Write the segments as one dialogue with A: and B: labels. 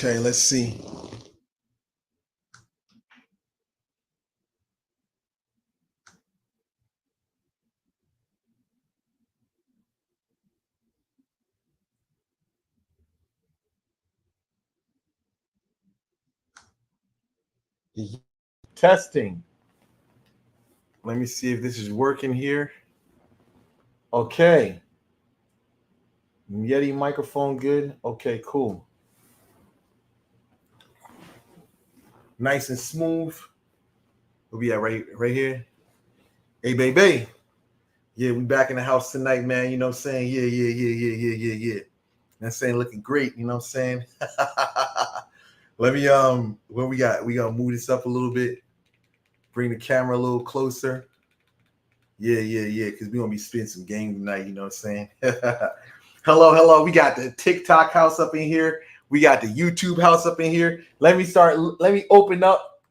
A: Okay, let's see. Testing. Let me see if this is working here. Okay. Yeti microphone good. Okay, cool. Nice and smooth. We'll be at right here. Hey, baby. Yeah, we back in the house tonight, man. You know what I'm saying? Yeah. That's saying looking great. You know what I'm saying? Let me what we got? We gonna move this up a little bit. Bring the camera a little closer. Yeah. Because we're gonna be spitting some game tonight. You know what I'm saying? Hello. We got the TikTok house up in here. We got the YouTube house up in here. Let me open up.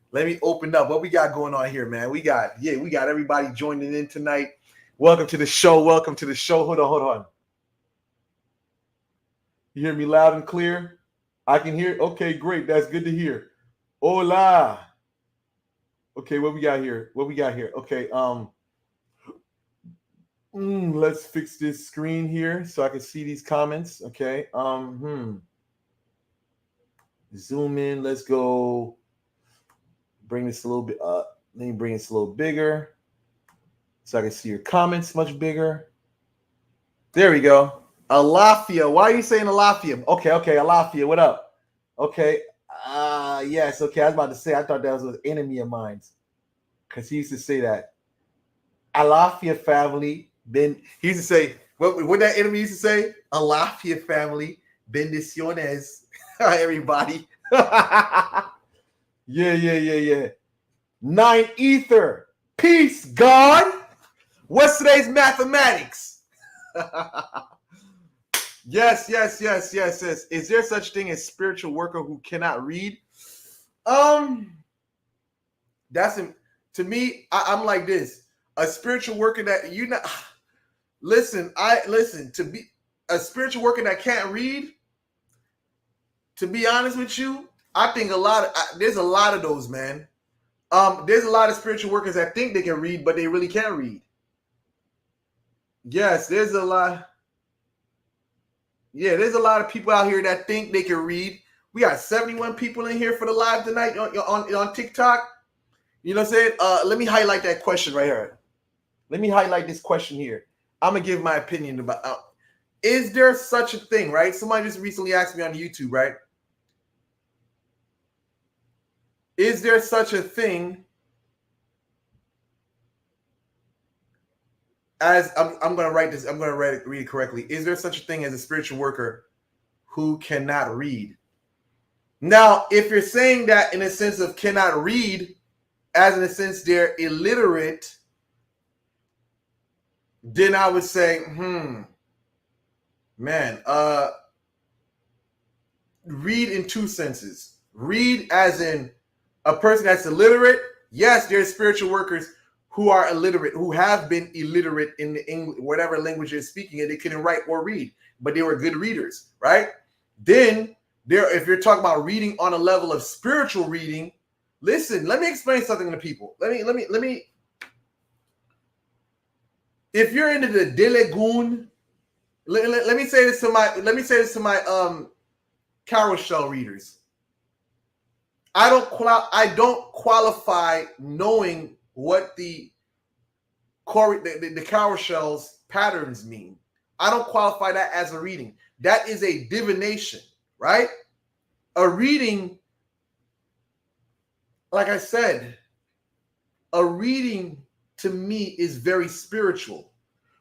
A: What we got going on here, man? We got everybody joining in tonight. Welcome to the show. Hold on. You hear me loud and clear? I can hear. Okay, great. That's good to hear. Hola. Okay, what we got here? Okay, let's fix this screen here so I can see these comments. Okay. Zoom in. Let's go. Bring this a little bit up. Let me bring this a little bigger so I can see your comments much bigger. There we go. Alafia. Why are you saying Alafia? Okay, Alafia. What up? Okay. Yes. Okay, I was about to say, I thought that was an enemy of mine because he used to say that. Alafia family. He used to say, what that enemy used to say? Alafia family. Bendiciones. Everybody. Yeah. 9 ether. Peace, God. What's today's mathematics? Yes. Is there such thing as spiritual worker who cannot read? That's to me. I'm like this: a spiritual worker that you not listen. To be a spiritual worker that can't read. To be honest with you, I think there's a lot of those, man. There's a lot of spiritual workers that think they can read, but they really can't read. Yes, there's a lot. Yeah, there's a lot of people out here that think they can read. We got 71 people in here for the live tonight on TikTok. You know what I'm saying? Let me highlight that question right here. Let me highlight this question here. I'm gonna give my opinion about. Is there such a thing, right? Somebody just recently asked me on YouTube, right? Is there such a thing as I'm going to write this? I'm going to read it correctly. Is there such a thing as a spiritual worker who cannot read? Now, if you're saying that in a sense of cannot read, as in a sense they're illiterate, then I would say, read in two senses. Read as in a person that's illiterate. Yes, there's spiritual workers who are illiterate, who have been illiterate in the English, whatever language they're speaking, and they couldn't write or read, but they were good readers, right? Then if you're talking about reading on a level of spiritual reading, listen, let me explain something to people. Let me. If you're into the Delegoon, let me say this to my Carol Shell readers. I don't qualify knowing what the Carol Shell's patterns mean. I don't qualify that as a reading. That is a divination, right? A reading, like I said, a reading to me is very spiritual.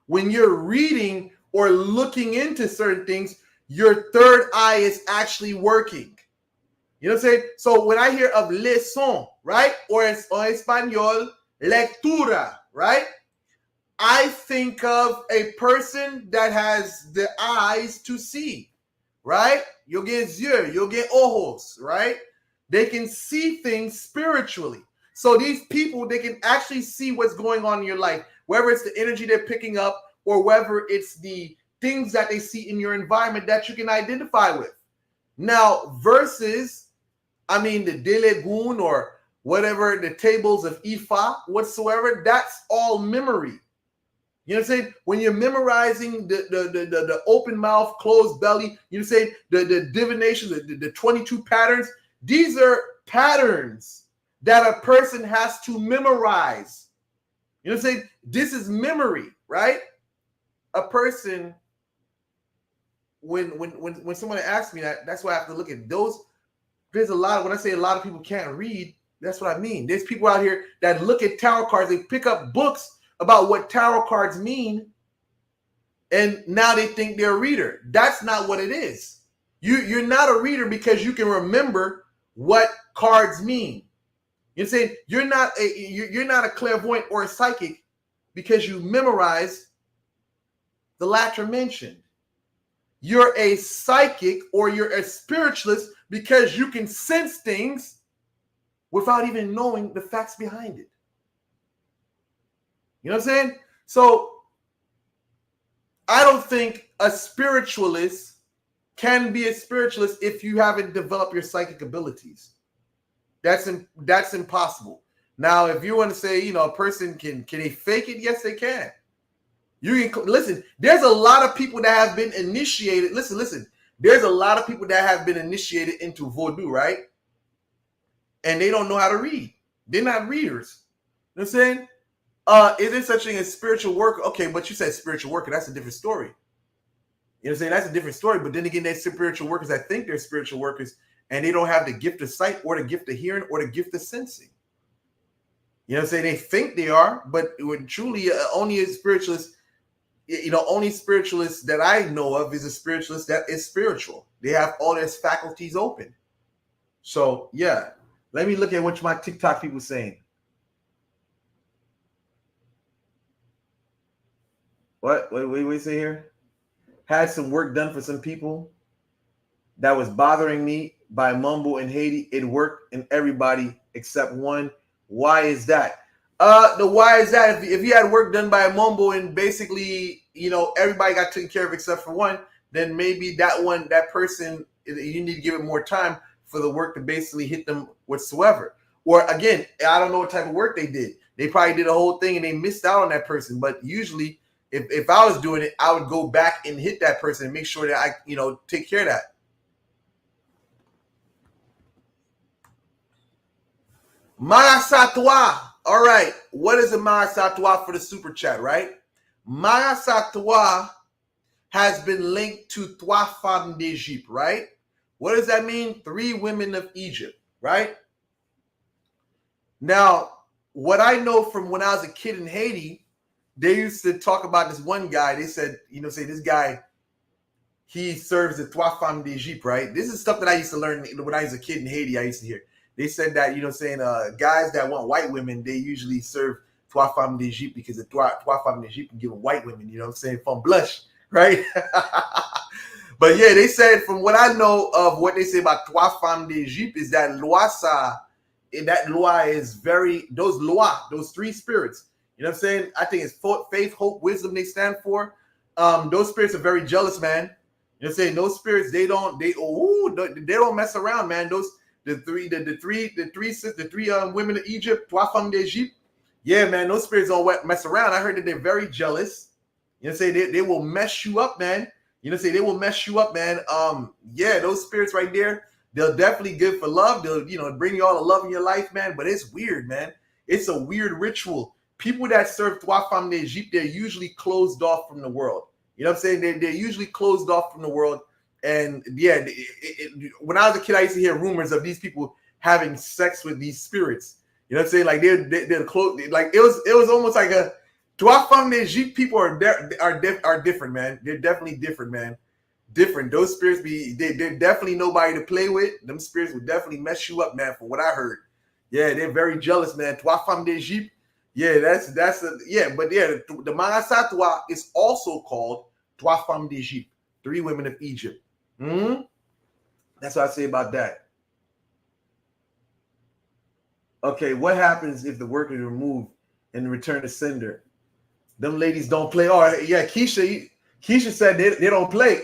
A: When you're reading or looking into certain things, your third eye is actually working. You know what I'm saying? So when I hear of leçon, right? Or en español, lectura, right? I think of a person that has the eyes to see, right? Yo get yeux, yo get ojos, right? They can see things spiritually. So these people, they can actually see what's going on in your life, whether it's the energy they're picking up or whether it's the things that they see in your environment that you can identify with. Now, versus, I mean, the Delegun or whatever, the tables of Ifa, whatsoever, that's all memory. You know what I'm saying? When you're memorizing the open mouth, closed belly, you know what I'm saying? The divination, the 22 patterns, these are patterns that a person has to memorize. You know what I'm saying? This is memory, right? A person, when someone asks me that, that's why I have to look at those. There's a lot of, when I say a lot of people can't read, that's what I mean. There's people out here that look at tarot cards, they pick up books about what tarot cards mean, and now they think they're a reader. That's not what it is. You're not a reader because you can remember what cards mean. You're saying you're not a clairvoyant or a psychic because you memorize the latter mentioned. You're a psychic or you're a spiritualist because you can sense things without even knowing the facts behind it. You know what I'm saying? So I don't think a spiritualist can be a spiritualist if you haven't developed your psychic abilities. That's impossible. Now, if you want to say, you know, a person can they fake it? Yes, they can. You can listen. There's a lot of people that have been initiated. Listen. There's a lot of people that have been initiated into Vodou, right? And they don't know how to read. They're not readers. You know what I'm saying? Is there such thing as spiritual worker? Okay, but you said spiritual worker. That's a different story. You know what I'm saying? That's a different story. But then again, there's spiritual workers that think they're spiritual workers and they don't have the gift of sight or the gift of hearing or the gift of sensing. You know what I'm saying? They think they are, but when truly only a spiritualist, you know, only spiritualist that I know of is a spiritualist that is spiritual. They have all their faculties open. So, yeah. Let me look at what my TikTok people saying. What you say here? Had some work done for some people that was bothering me by Mumble in Haiti. It worked in everybody except one. Why is that? The why is that? If you had work done by a Mumble and basically, you know, everybody got taken care of except for one, then maybe that person, you need to give it more time for the work to basically hit them whatsoever. Or again, I don't know what type of work they did. They probably did a whole thing and they missed out on that person. But usually, if I was doing it, I would go back and hit that person and make sure that I, you know, take care of that. Marassa Twa. All right. What is a Marassa Twa for the super chat, right? Marassa Twa has been linked to Trois Femmes d'Egypte, right? What does that mean? 3 women of Egypt, right? Now, what I know from when I was a kid in Haiti, they used to talk about this one guy. They said, you know, say this guy, he serves the Trois Femmes d'Egypte, right? This is stuff that I used to learn when I was a kid in Haiti. I used to hear. They said that, you know, saying guys that want white women, they usually serve Trois Femmes d'Egypte because the Trois Femmes d'Egypte can give them white women, you know what I'm saying, from blush, right? But yeah, they said from what I know of what they say about Trois Femmes d'Egypte is that Loisa, that Loi is very, those 3 spirits, you know what I'm saying? I think it's faith, hope, wisdom they stand for. Those spirits are very jealous, man. You know what I'm saying? Those spirits, they don't mess around, man. The three women of Egypt, Trois Femmes d'Egypte. Yeah, man, those spirits don't mess around. I heard that they're very jealous. You know what I'm saying? They will mess you up, man. You know what I'm saying? They will mess you up, man. Yeah, those spirits right there, they'll definitely good for love. They'll, you know, bring you all the love in your life, man. But it's weird, man. It's a weird ritual. People that serve Trois Femmes d'Egypte, they're usually closed off from the world. You know what I'm saying? They're usually closed off from the world. And yeah, when I was a kid, I used to hear rumors of these people having sex with these spirits. You know what I'm saying? Like they're close. Like it was almost like a Trois Femmes d'Egypte. People are different, man. They're definitely different, man. Different. Those spirits they're definitely nobody to play with. Them spirits would definitely mess you up, man. From what I heard, yeah, they're very jealous, man. Trois Femmes d'Egypte. Yeah, but yeah, the Marassa Twa is also called Trois Femmes d'Egypte, 3 women of Egypt. That's what I say about that. Okay, what happens if the work is removed and returned to sender? Them ladies don't play. Oh, yeah, Keisha said they don't play.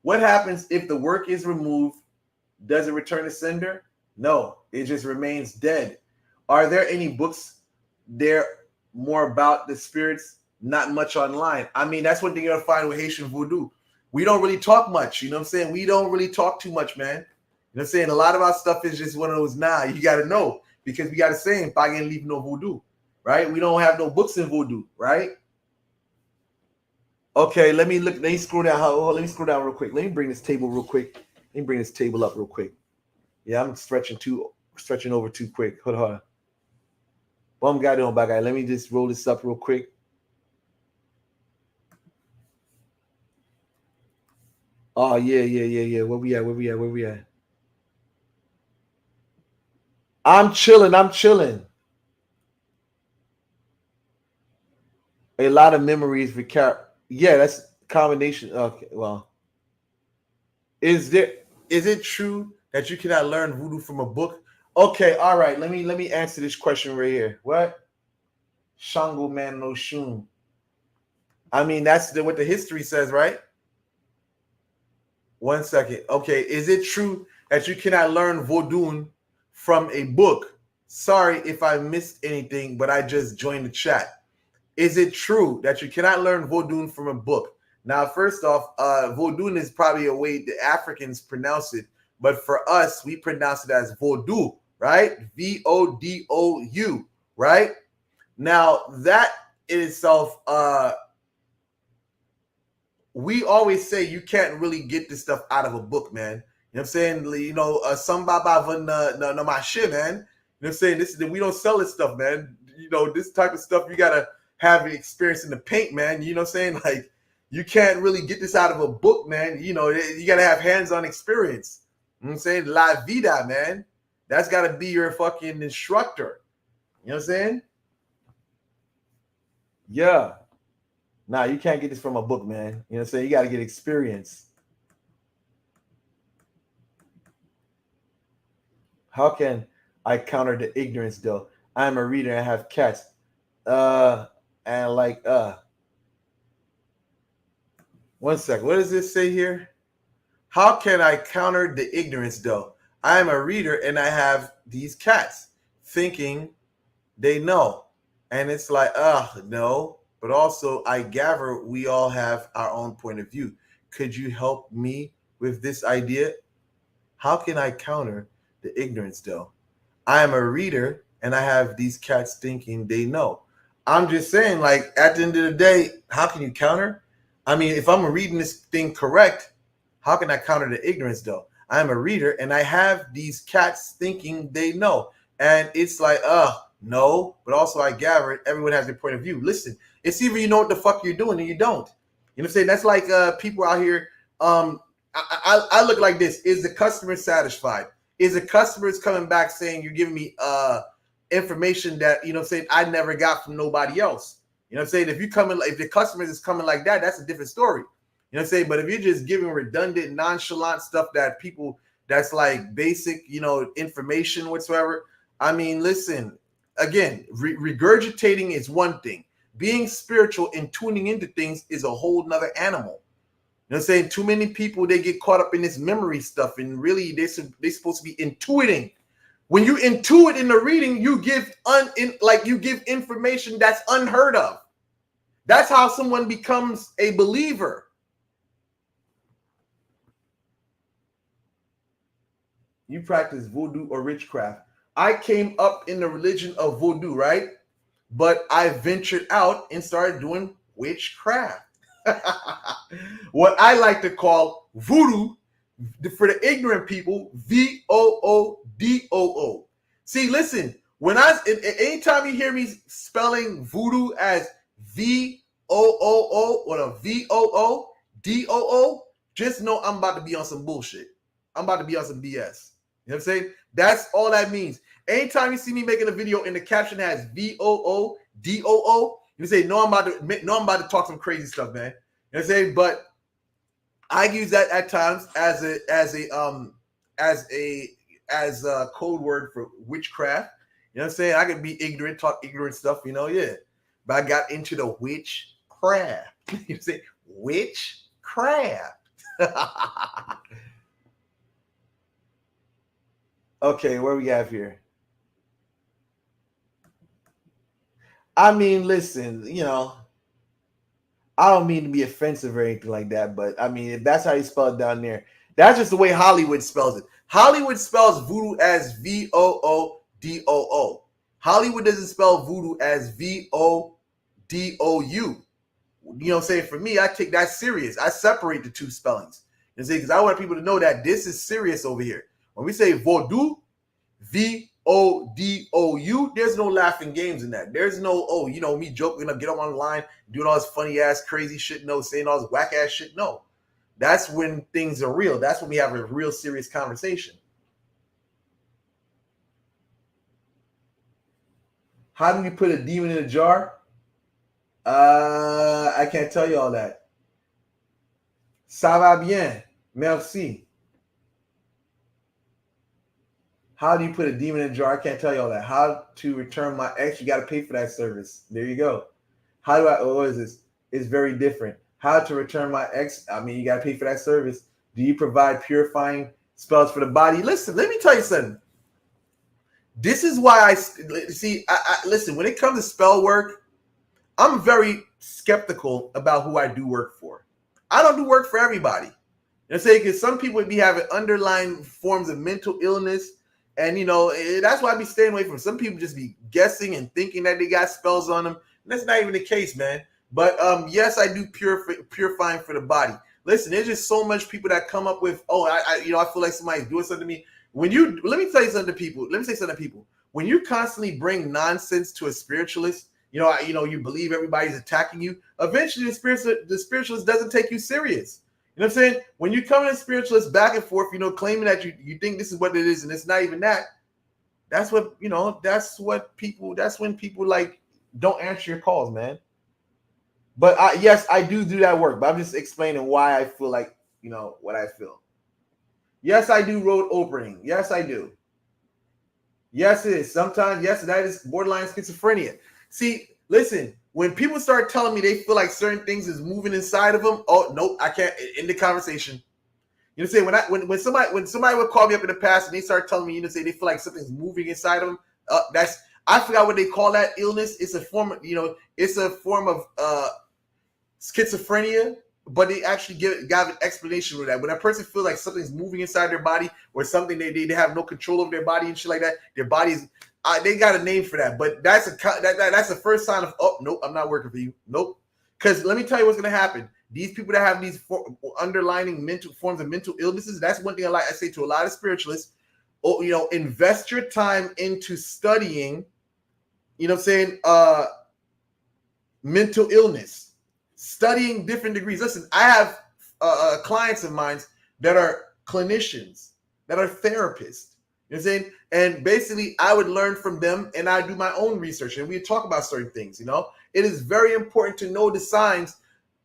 A: What happens if the work is removed? Does it return to sender? No, it just remains dead. Are there any books there more about the spirits? Not much online. I mean, that's one thing you're gonna find with Haitian voodoo. We don't really talk much, you know what I'm saying? We don't really talk too much, man. You know what I'm saying? A lot of our stuff is just one of those you gotta know, because we got a saying, "Pagan leave no voodoo," right? We don't have no books in voodoo, right? Okay, let me look. Let me scroll down. Let me scroll down real quick. Let me bring this table real quick. Let me bring this table up real quick. Yeah, I'm stretching over too quick. Hold on. Bum guy doing Baka. Let me just roll this up real quick. Oh yeah. Where we at? I'm chilling. A lot of memories recap. Yeah, that's combination. Okay, well, is it true that you cannot learn voodoo from a book? Okay, all right. Let me answer this question right here. What? Shango man no shun. I mean, that's what the history says, right? 1 second. Okay, is it true that you cannot learn Vodou from a book? Sorry if I missed anything, but I just joined the chat. Is it true that you cannot learn Vodou from a book? Now, first off, Vodou is probably a way the Africans pronounce it, but for us, we pronounce it as Vodou, right? Vodou, right? Now, that in itself, we always say you can't really get this stuff out of a book, man. You know what I'm saying? You know, some baba no my shit, man. You know what I'm saying? We don't sell this stuff, man. You know, this type of stuff you gotta have experience in the paint, man. You know what I'm saying? Like, you can't really get this out of a book, man. You know, you gotta have hands-on experience. You know what I'm saying? La vida, man. That's gotta be your fucking instructor. You know what I'm saying? Yeah. Nah, you can't get this from a book, man. You know what I'm saying? You got to get experience. How can I counter the ignorance though? I'm a reader and have cats. And like 1 second. What does this say here? How can I counter the ignorance though? I am a reader and I have these cats thinking they know. And it's like, no. But also, I gather we all have our own point of view. Could you help me with this idea? How can I counter the ignorance though? I am a reader and I have these cats thinking they know. I'm just saying, like, at the end of the day, how can you counter? I mean, if I'm reading this thing correct, how can I counter the ignorance though? I am a reader and I have these cats thinking they know. And it's like, no, but also I gather it. Everyone has their point of view. Listen, it's either you know what the fuck you're doing or you don't. You know what I'm saying? That's like people out here. I look like this. Is the customer satisfied? Is the customers coming back saying you're giving me information that, you know what I'm saying, I never got from nobody else? You know what I'm saying? If the customers is coming like that, that's a different story. You know what I'm saying? But if you're just giving redundant, nonchalant stuff that people, that's like basic, you know, information whatsoever. I mean, listen, again, regurgitating is one thing. Being spiritual and tuning into things is a whole nother animal. You know what I'm saying? Too many people, they get caught up in this memory stuff, and really they're supposed to be intuiting. When you intuit in the reading, you give information that's unheard of. That's how someone becomes a believer. You practice voodoo or witchcraft. I came up in the religion of voodoo, right? But I ventured out and started doing witchcraft. What I like to call voodoo, for the ignorant people, Voodoo. See, listen, anytime you hear me spelling voodoo as Voo or a Voodoo, just know I'm about to be on some bullshit. I'm about to be on some BS. You know what I'm saying? That's all that means. Anytime you see me making a video and the caption has Voodoo, you say, no, I'm about to talk some crazy stuff, man. You know what I'm saying? But I use that at times as a code word for witchcraft. You know what I'm saying? I could be ignorant, talk ignorant stuff, you know, yeah. But I got into the witchcraft. You say witchcraft. Okay, where we have here? I mean, listen, I don't mean to be offensive or anything like that, but I mean, if that's how you spell it down there, that's just the way Hollywood spells it. Hollywood spells voodoo as Voodoo. Hollywood doesn't spell voodoo as Vodou. You know what I'm saying? For me, I take that serious. I separate the two spellings. You know, because I want people to know that this is serious over here. When we say Vodou, Vodou, there's no laughing games in that. There's no, me joking, get up on the line, doing all this funny ass, crazy shit, no, saying all this whack ass shit. No. That's when things are real. That's when we have a real serious conversation. How do you put a demon in a jar? I can't tell you all that. Ça va bien. Merci. How do you put a demon in a jar? I can't tell you all that. How to return my ex? You got to pay for that service. There you go. How do I? What is this? It's very different. How to return my ex? I mean, you got to pay for that service. Do you provide purifying spells for the body? Listen, let me tell you something. This is why I see. Listen. When it comes to spell work, I'm very skeptical about who I do work for. I don't do work for everybody. You know what I'm saying? Because some people would be having underlying forms of mental illness. And, that's why I be staying away from some people just be guessing and thinking that they got spells on them. And that's not even the case, man. But, yes, I do purifying for the body. Listen, there's just so much people that come up with, I feel like somebody's doing something to me. Let me tell you something to people. Let me say something to people. When you constantly bring nonsense to a spiritualist, you believe everybody's attacking you. Eventually, the spiritualist doesn't take you serious. You know what I'm saying? When you come in a spiritualist back and forth, claiming that you think this is what it is and it's not even that. That's what that's when people like don't answer your calls, man. But yes, I do that work. But I'm just explaining why I feel like what I feel. Yes, I do road opening. Yes, I do. Yes, it is. Sometimes, yes, that is borderline schizophrenia. See, listen, when people start telling me they feel like certain things is moving inside of them, oh, nope, I can't end the conversation. You know what I'm saying? When somebody would call me up in the past and they start telling me, say they feel like something's moving inside of them, I forgot what they call that illness. It's a form of, schizophrenia, but they actually got an explanation for that. When a person feels like something's moving inside their body or something they have no control over their body and shit like that, their body's they got a name for that. But that's the first sign of, oh, nope, I'm not working for you. Nope. Because let me tell you what's going to happen. These people that have these underlying mental forms of mental illnesses, that's one thing I say to a lot of spiritualists. Invest your time into studying, mental illness, studying different degrees. Listen, I have clients of mine that are clinicians, that are therapists. You know what I'm saying? And basically, I would learn from them and I do my own research and we talk about certain things. It is very important to know the signs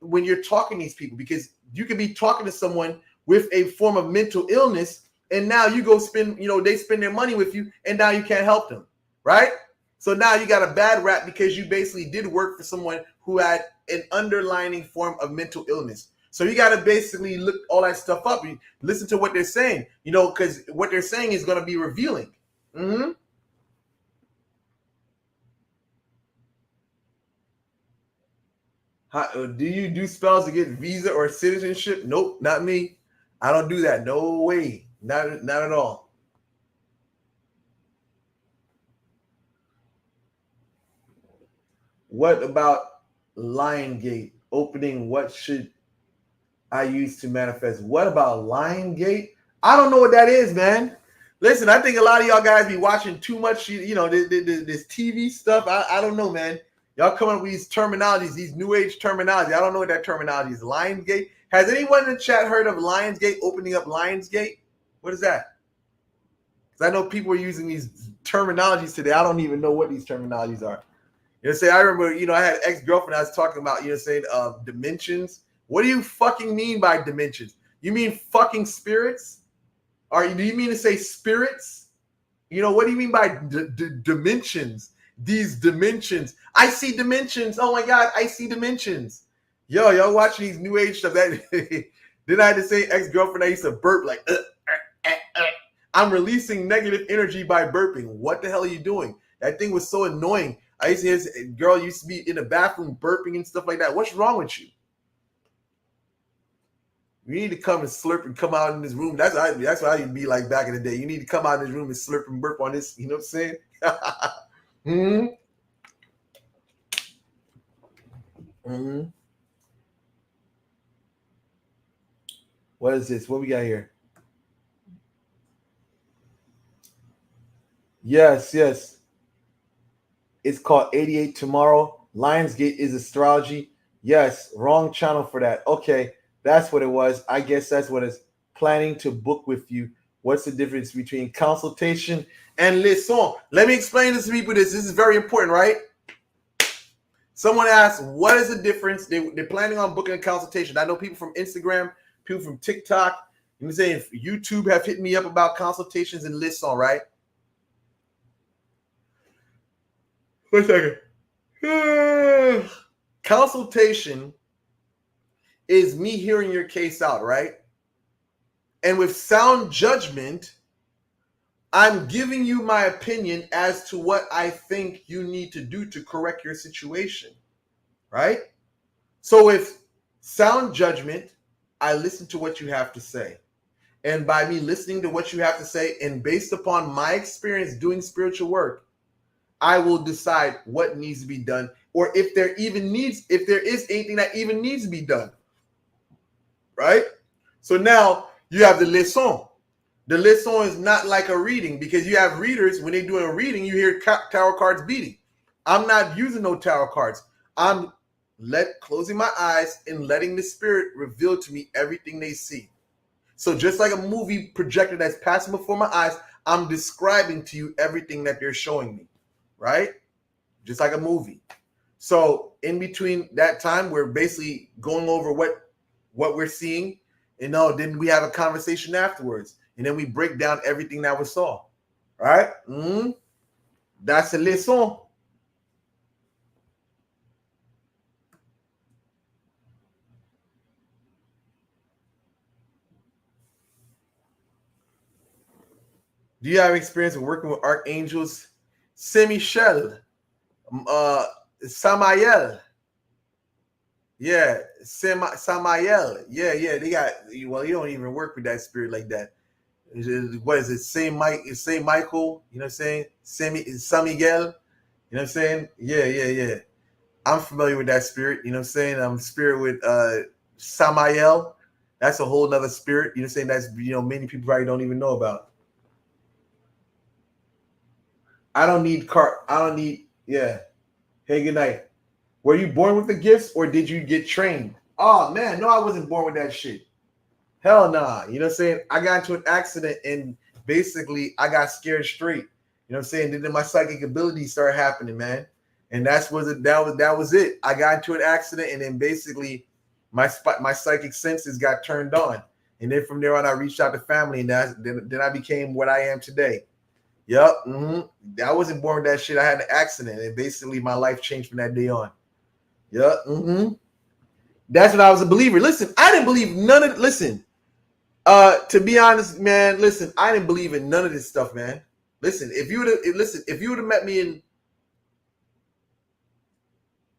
A: when you're talking to these people, because you can be talking to someone with a form of mental illness and now you go spend, they spend their money with you and now you can't help them, right? So now you got a bad rap because you basically did work for someone who had an underlying form of mental illness. So you got to basically look all that stuff up. You listen to what they're saying, because what they're saying is going to be revealing. Mm-hmm. Do you do spells to get visa or citizenship? Nope, not me. I don't do that. No way. Not at all. What about Lion Gate opening? What should I use to manifest? What about Lion Gate? I don't know what that is, man. Listen, I think a lot of y'all guys be watching too much, this TV stuff. I don't know, man. Y'all coming up with these terminologies, these new age terminology. I don't know what that terminology is. Lionsgate. Has anyone in the chat heard of Lionsgate, opening up Lionsgate? What is that? Because I know people are using these terminologies today. I don't even know what these terminologies are. I remember, I had an ex-girlfriend I was talking about, dimensions. What do you fucking mean by dimensions? You mean fucking spirits? Or do you mean to say spirits? What do you mean by dimensions? These dimensions. I see dimensions. Oh my God, I see dimensions. Yo, y'all watching these new age stuff. That Then I had the same ex-girlfriend I used to burp like, I'm releasing negative energy by burping. What the hell are you doing? That thing was so annoying. I used to hear this girl used to be in the bathroom burping and stuff like that. What's wrong with you? You need to come and slurp and come out in this room. That's what I used to be like back in the day. You need to come out in this room and slurp and burp on this. You know what I'm saying? mm-hmm. Mm-hmm. What is this? What we got here? Yes. It's called 88 Tomorrow. Lionsgate is astrology. Yes, wrong channel for that. Okay, that's what it was. I guess that's what it's planning to book with you. What's the difference between consultation and liaison? Let me explain this to people. This is very important, right? Someone asked, what is the difference? They're planning on booking a consultation. I know people from Instagram, people from TikTok, you know, saying YouTube have hit me up about consultations and liaison, right? One second. Consultation is me hearing your case out, right? And with sound judgment, I'm giving you my opinion as to what I think you need to do to correct your situation, right? So with sound judgment, I listen to what you have to say. And by me listening to what you have to say, and based upon my experience doing spiritual work, I will decide what needs to be done, or if there is anything that even needs to be done. Right? So now you have the liaison. The liaison is not like a reading, because you have readers, when they're doing a reading, you hear tarot cards beating. I'm not using no tarot cards. I'm closing my eyes and letting the spirit reveal to me everything they see. So just like a movie projector that's passing before my eyes, I'm describing to you everything that they're showing me. Right? Just like a movie. So in between that time, we're basically going over what we're seeing, and then we have a conversation afterwards, and then we break down everything that we saw. Right? That's a liaison. Do you have experience with working with archangels? Saint Michel, Samael. Yeah, Samael. Yeah, they got, well, you don't even work with that spirit like that. What is it? Saint Michael, you know what I'm saying? San Miguel, you know what I'm saying? Yeah. I'm familiar with that spirit, you know what I'm saying? I'm spirit with Samael. That's a whole nother spirit, you know what I'm saying? That's, many people probably don't even know about. I don't need, yeah. Hey, good night. Were you born with the gifts, or did you get trained? Oh, man, no, I wasn't born with that shit. Hell nah. You know what I'm saying? I got into an accident, and basically I got scared straight. You know what I'm saying? Then my psychic abilities started happening, man. And that was it. I got into an accident, and then basically my psychic senses got turned on. And then from there on, I reached out to family, and then I became what I am today. Yep. I wasn't born with that shit. I had an accident, and basically my life changed from that day on. Yep. That's when I was a believer. Listen, I didn't believe none of. Listen, to be honest, man. Listen, I didn't believe in none of this stuff, man. Listen, if you would have met me in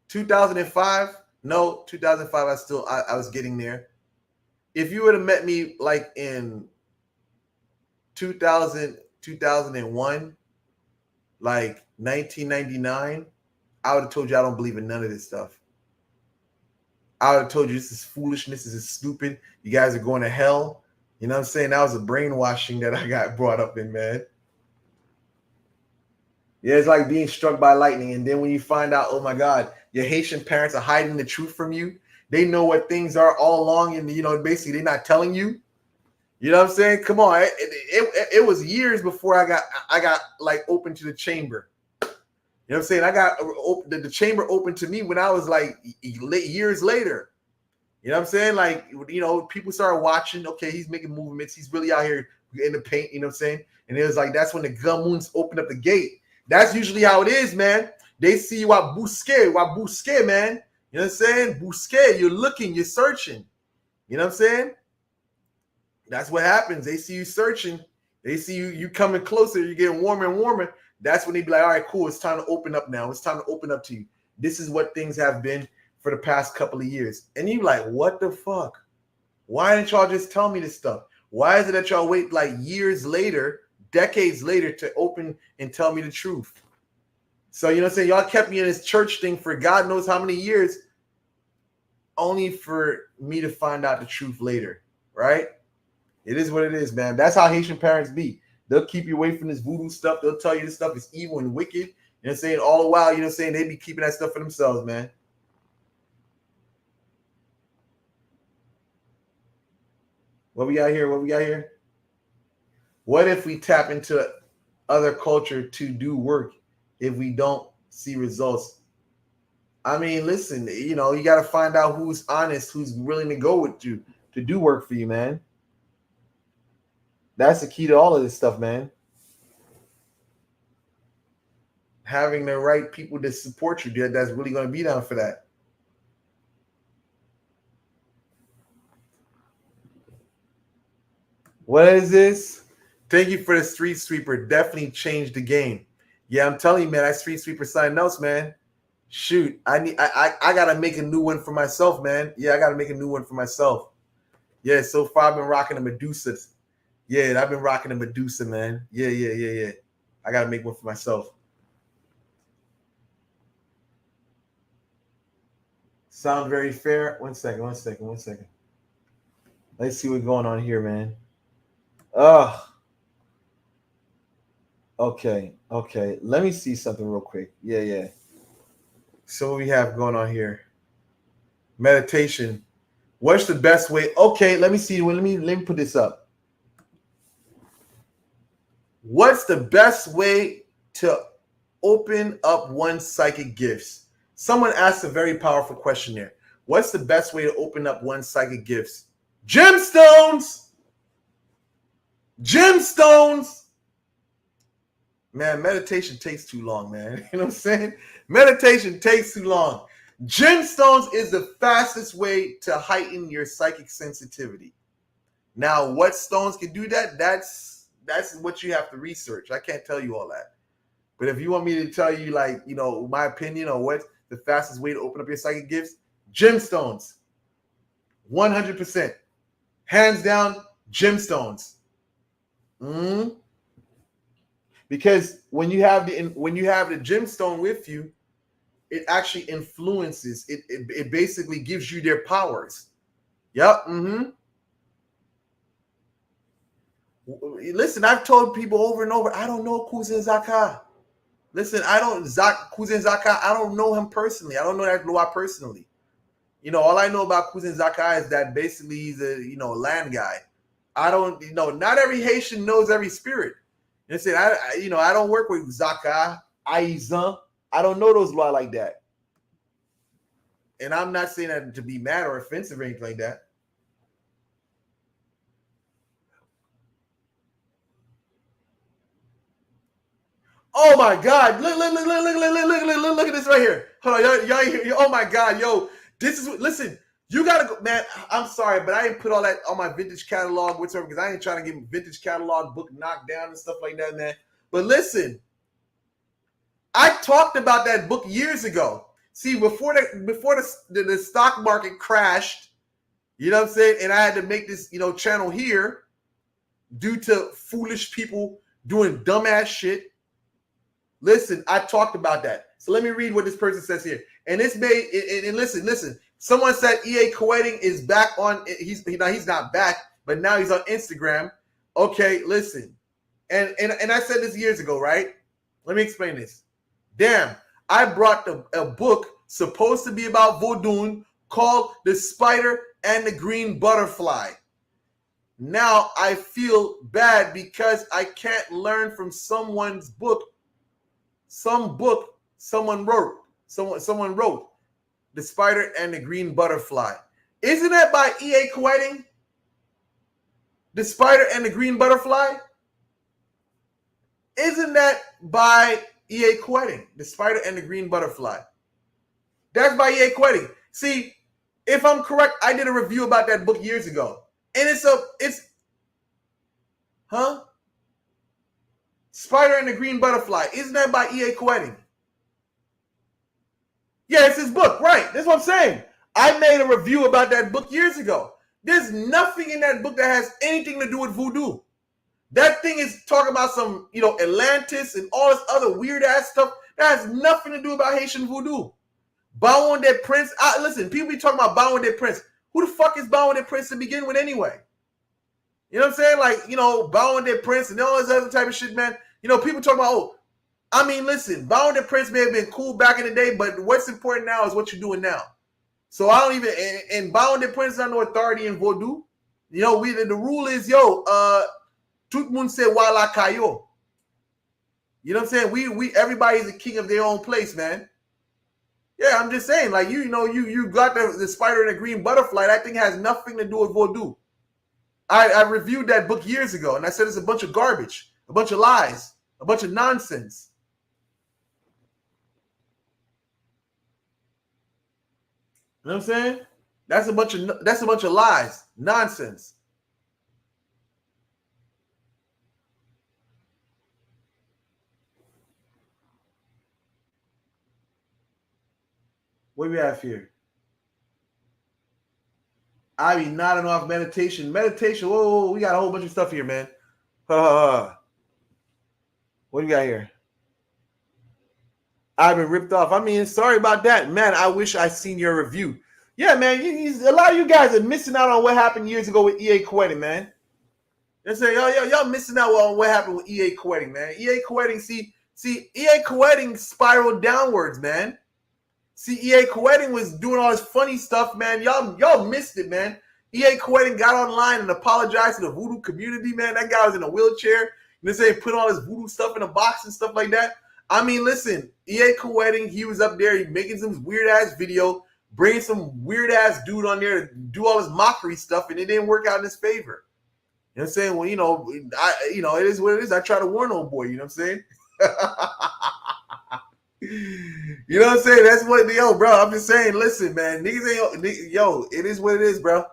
A: 2005, no, 2005, I was getting there. If you would have met me like in 2001, like 1999, I would have told you I don't believe in none of this stuff. I would have told you this is foolishness, this is stupid. You guys are going to hell. You know what I'm saying? That was a brainwashing that I got brought up in, man. Yeah, it's like being struck by lightning. And then when you find out, oh my God, your Haitian parents are hiding the truth from you. They know what things are all along, and basically they're not telling you. You know what I'm saying? Come on, it was years before I got like open to the chamber. You know what I'm saying? I got the chamber open to me when I was like years later. You know what I'm saying? Like, people started watching. Okay, he's making movements. He's really out here in the paint. You know what I'm saying? And it was like that's when the Gamoons opened up the gate. That's usually how it is, man. They see you at Bousquet, man. You know what I'm saying? Bousquet, you're looking, you're searching. You know what I'm saying? That's what happens. They see you searching. They see you coming closer. You're getting warmer and warmer. That's when they be like, all right, cool. It's time to open up now. It's time to open up to you. This is what things have been for the past couple of years. And you like, what the fuck? Why didn't y'all just tell me this stuff? Why is it that y'all wait like years later, decades later to open and tell me the truth? So, you know what I'm saying? Y'all kept me in this church thing for God knows how many years, only for me to find out the truth later, right? It is what it is, man. That's how Haitian parents be. They'll keep you away from this voodoo stuff. They'll tell you this stuff is evil and wicked. You know what I'm saying? All the while, you know what I'm saying? They be keeping that stuff for themselves, man. What we got here? What we got here? What if we tap into other culture to do work if we don't see results? I mean, listen, you know, you got to find out who's honest, who's willing to go with you to do work for you, man. That's the key to all of this stuff, man. Having the right people to support you, that's really going to be down for that. What is this? Thank you for the street sweeper. Definitely changed the game. Yeah, I'm telling you, man, that street sweeper something else, man. Shoot, I gotta make a new one for myself, man. Yeah, I gotta make a new one for myself. Yeah, so far I've been rocking the Medusas. Yeah, I've been rocking the Medusa, man. Yeah. I gotta make one for myself. Sound very fair. One second. Let's see what's going on here, man. Oh, okay. Let me see something real quick. Yeah. So what we have going on here? Meditation. What's the best way? Okay, let me see. Let me put this up. What's the best way to open up one's psychic gifts? Someone asked a very powerful question there. What's the best way to open up one's psychic gifts? Gemstones! Man, meditation takes too long, man. You know what I'm saying? Meditation takes too long. Gemstones is the fastest way to heighten your psychic sensitivity. Now, what stones can do that? That's what you have to research. I can't tell you all that. But if you want me to tell you, like, you know, my opinion on what's the fastest way to open up your psychic gifts, gemstones. 100%. Hands down, gemstones. Because when you have the gemstone with you, it actually influences. It basically gives you their powers. Yep. Listen, I've told people over and over, I don't know Cousin Zaka. Listen, Cousin Zaka, I don't know him personally. I don't know that Loa personally. You know, all I know about Cousin Zaka is that basically he's a, you know, land guy. I don't, you know, not every Haitian knows every spirit. You know, I don't work with Zaka, Aizan. I don't know those Loa like that. And I'm not saying that to be mad or offensive or anything like that. Oh my God! Look at this right here. Hold on, y'all. Oh my God, yo, this is. Listen, you gotta go, man. I'm sorry, but I didn't put all that on my vintage catalog whatsoever because I ain't trying to get vintage catalog book knocked down and stuff like that, man. But listen, I talked about that book years ago. See, before the stock market crashed, you know what I'm saying, and I had to make this, you know, channel here due to foolish people doing dumbass shit. Listen, I talked about that. So let me read what this person says here. And this made and listen. Someone said EA Kuwaiting is back on. He's not back, but now he's on Instagram. Okay, listen. And I said this years ago, right? Let me explain this. Damn, I brought a book supposed to be about Vodou called The Spider and the Green Butterfly. Now I feel bad because I can't learn from someone's book. Someone wrote The Spider and the Green Butterfly. Isn't that by E.A. Kuwaiting? The Spider and the Green Butterfly? Isn't that by E.A. Kuwaiting? The Spider and the Green Butterfly. That's by E.A. Kuwaiting. See, if I'm correct, I did a review about that book years ago. And Huh? Spider and the Green Butterfly. Isn't that by E.A. Quetting? Yeah, it's his book, right? That's what I'm saying. I made a review about that book years ago. There's nothing in that book that has anything to do with voodoo. That thing is talking about some, Atlantis and all this other weird ass stuff that has nothing to do about Haitian voodoo. Bakoulou de Prince. Listen, people be talking about Bakoulou de Prince. Who the fuck is Bakoulou de Prince to begin with anyway? You know what I'm saying? Like, Bakoulou de Prince and all this other type of shit, man. People talk about, listen, Bakoulou de Prince may have been cool back in the day, but what's important now is what you're doing now. So I don't even, and Bakoulou de Prince is not no authority in Vodou. The rule is, tout moun se wala kayo. You know what I'm saying? We everybody's the king of their own place, man. Yeah, I'm just saying, like, you got the spider and the green butterfly. That thing has nothing to do with Vodou. I reviewed that book years ago, and I said it's a bunch of garbage, a bunch of lies, a bunch of nonsense. You know what I'm saying? That's a bunch of lies, nonsense. What do we have here? I be nodding off meditation. Meditation. Whoa, we got a whole bunch of stuff here, man. What do we got here? I've been ripped off. Sorry about that, man. I wish I seen your review. Yeah, man. A lot of you guys are missing out on what happened years ago with E.A. Quetting, man. They say, y'all missing out on what happened with E.A. Quetting, man. E.A. Quetting, see, E.A. Quetting spiraled downwards, man. See, E.A. Quetting was doing all this funny stuff, man. Y'all missed it, man. E.A. Quetting got online and apologized to the voodoo community, man. That guy was in a wheelchair. And they say put all this voodoo stuff in a box and stuff like that. Listen, E.A. Quetting, he was up there making some weird-ass video, bringing some weird-ass dude on there to do all this mockery stuff, and it didn't work out in his favor. You know what I'm saying? Well, it is what it is. I try to warn old boy, you know what I'm saying? You know what I'm saying? That's what, bro, I'm just saying, listen, man, niggas ain't, it is what it is, bro.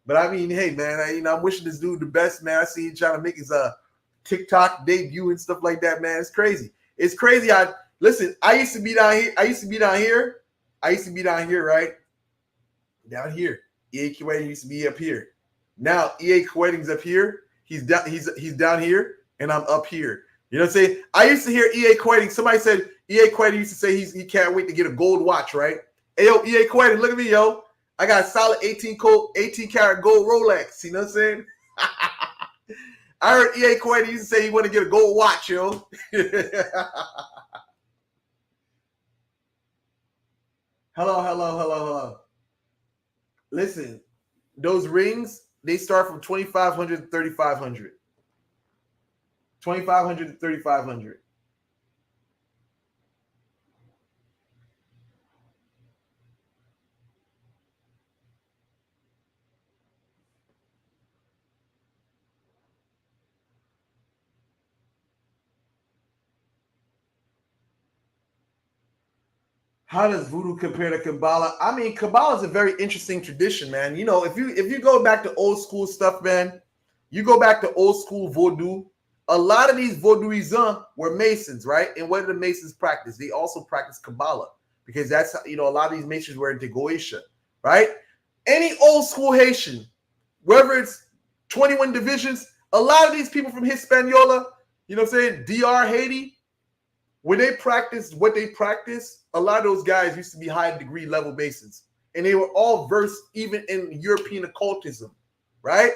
A: But hey, man, I'm wishing this dude the best, man. I see him trying to make his TikTok debut and stuff like that, man. It's crazy. It's crazy. I used to be down here. I used to be down here, right? Down here. E.A. Quetting used to be up here. Now E.A. Quetting's up here. He's down here, and I'm up here. You know what I'm saying? I used to hear E.A. Quetting. Somebody said E.A. Quetting used to say he can't wait to get a gold watch, right? Hey, yo, E.A. Quetting, look at me, yo. I got a solid 18 karat gold Rolex. You know what I'm saying? I heard E.A. Quetting used to say he want to get a gold watch, yo. Hello. Listen, those rings, they start from 2,500 to 3,500. 2,500 to 3,500. How does voodoo compare to Kabbalah? Kabbalah is a very interesting tradition, man. If you go back to old school stuff, man, you go back to old school Vodou. A lot of these Vodouisans were Masons, right? And what did the Masons practice? They also practice Kabbalah because that's a lot of these Masons were into Goetia, right? Any old school Haitian, whether it's 21 divisions, a lot of these people from Hispaniola, you know what I'm saying, DR Haiti, when they practiced what they practiced, a lot of those guys used to be high degree level Masons. And they were all versed even in European occultism, right?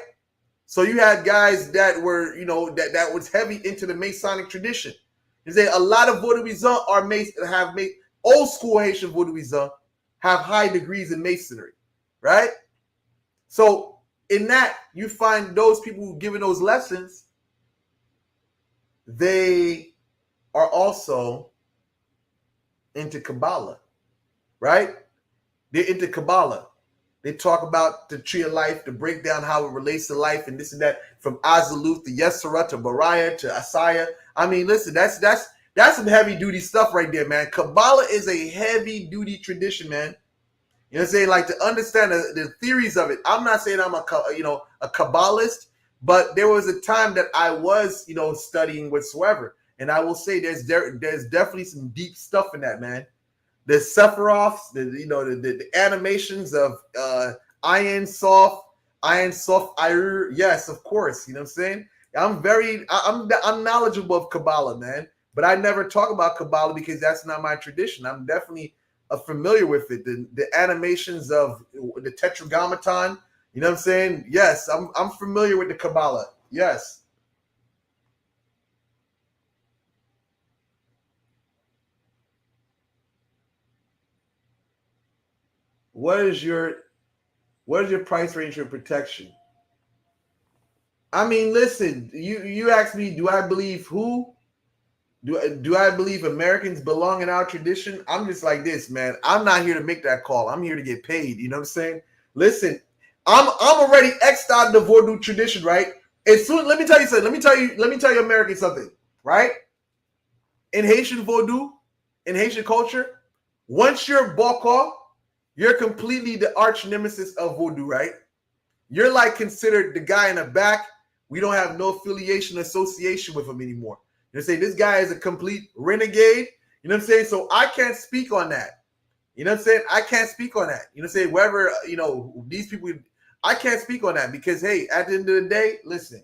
A: So you had guys that were, that was heavy into the Masonic tradition. You say a lot of Vodouisans have made old school Haitian Vodouisans have high degrees in Masonry, right? So in that, you find those people who giving those lessons, they are also into Kabbalah, right? They're into Kabbalah. They talk about the tree of life, to break down how it relates to life and this and that, from Azaluth to Yesera to Bariah to Asaya. Listen, that's some heavy duty stuff right there, man. Kabbalah is a heavy duty tradition, man. You know what I'm saying? Like, to understand the theories of it. I'm not saying I'm a Kabbalist, But there was a time that I was, studying whatsoever. And I will say there's definitely some deep stuff in that, man. The Sephiroths, the animations of Iron Soft Iru. Yes, of course. You know what I'm saying? I'm knowledgeable of Kabbalah, man. But I never talk about Kabbalah because that's not my tradition. I'm definitely familiar with it. The animations of the Tetragrammaton. You know what I'm saying? Yes, I'm familiar with the Kabbalah. Yes. What is your price range for protection? I mean, listen, you asked me, do I believe who? Do I believe Americans belong in our tradition? I'm just like this, man. I'm not here to make that call. I'm here to get paid. You know what I'm saying? Listen, I'm already X'd out of the Vodou tradition, right? As soon, let me tell you something. Let me tell you Americans something, right? In Haitian Vodou, in Haitian culture, once you're Bokor, you're completely the arch nemesis of Vodou, right? You're like considered the guy in the back. We don't have no affiliation, association with him anymore. You know what I'm saying? This guy is a complete renegade. You know what I'm saying? So I can't speak on that. You know what I'm saying? I can't speak on that. You know what I'm saying? Whether, these people, I can't speak on that because, hey, at the end of the day, listen,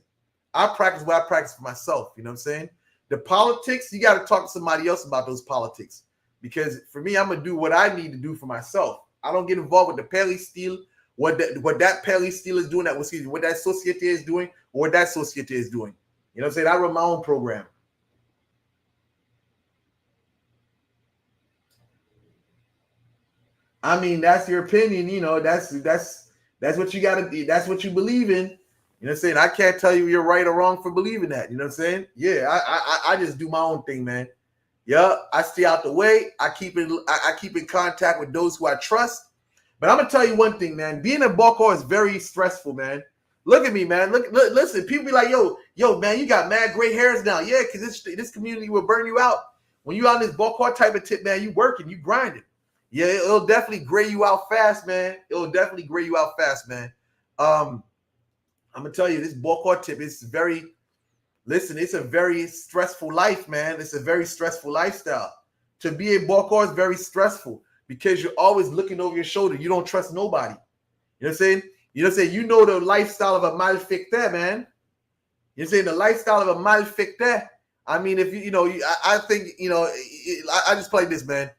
A: I practice what I practice for myself. You know what I'm saying? The politics, you got to talk to somebody else about those politics. Because for me, I'm going to do what I need to do for myself. I don't get involved with the Pele steel, what that Pele steel is doing, what that society is doing, or what that society is doing. You know what I'm saying? I run my own program. I mean, that's your opinion, that's what you gotta do, that's what you believe in. You know what I'm saying? I can't tell you you're right or wrong for believing that. You know what I'm saying? Yeah, I just do my own thing, man. Yeah, I stay out the way. I keep in contact with those who I trust. But I'm gonna tell you one thing, man. Being a Bokor is very stressful, man. Look at me, man. Look, listen. People be like, yo, man, you got mad gray hairs now. Yeah, because this community will burn you out. When you on this Bokor type of tip, man, you working, you grinding. Yeah, it'll definitely gray you out fast, man. It'll definitely gray you out fast, man. I'm gonna tell you, this Bokor tip is very. Listen, it's a very stressful life, man. It's a very stressful lifestyle. To be a Bokor is very stressful because you're always looking over your shoulder. You don't trust nobody. You know what I'm saying? You know what I'm saying? You know the lifestyle of a malfecteur, man. You're saying the lifestyle of a malfecteur. I mean, if I think, I just play this, man.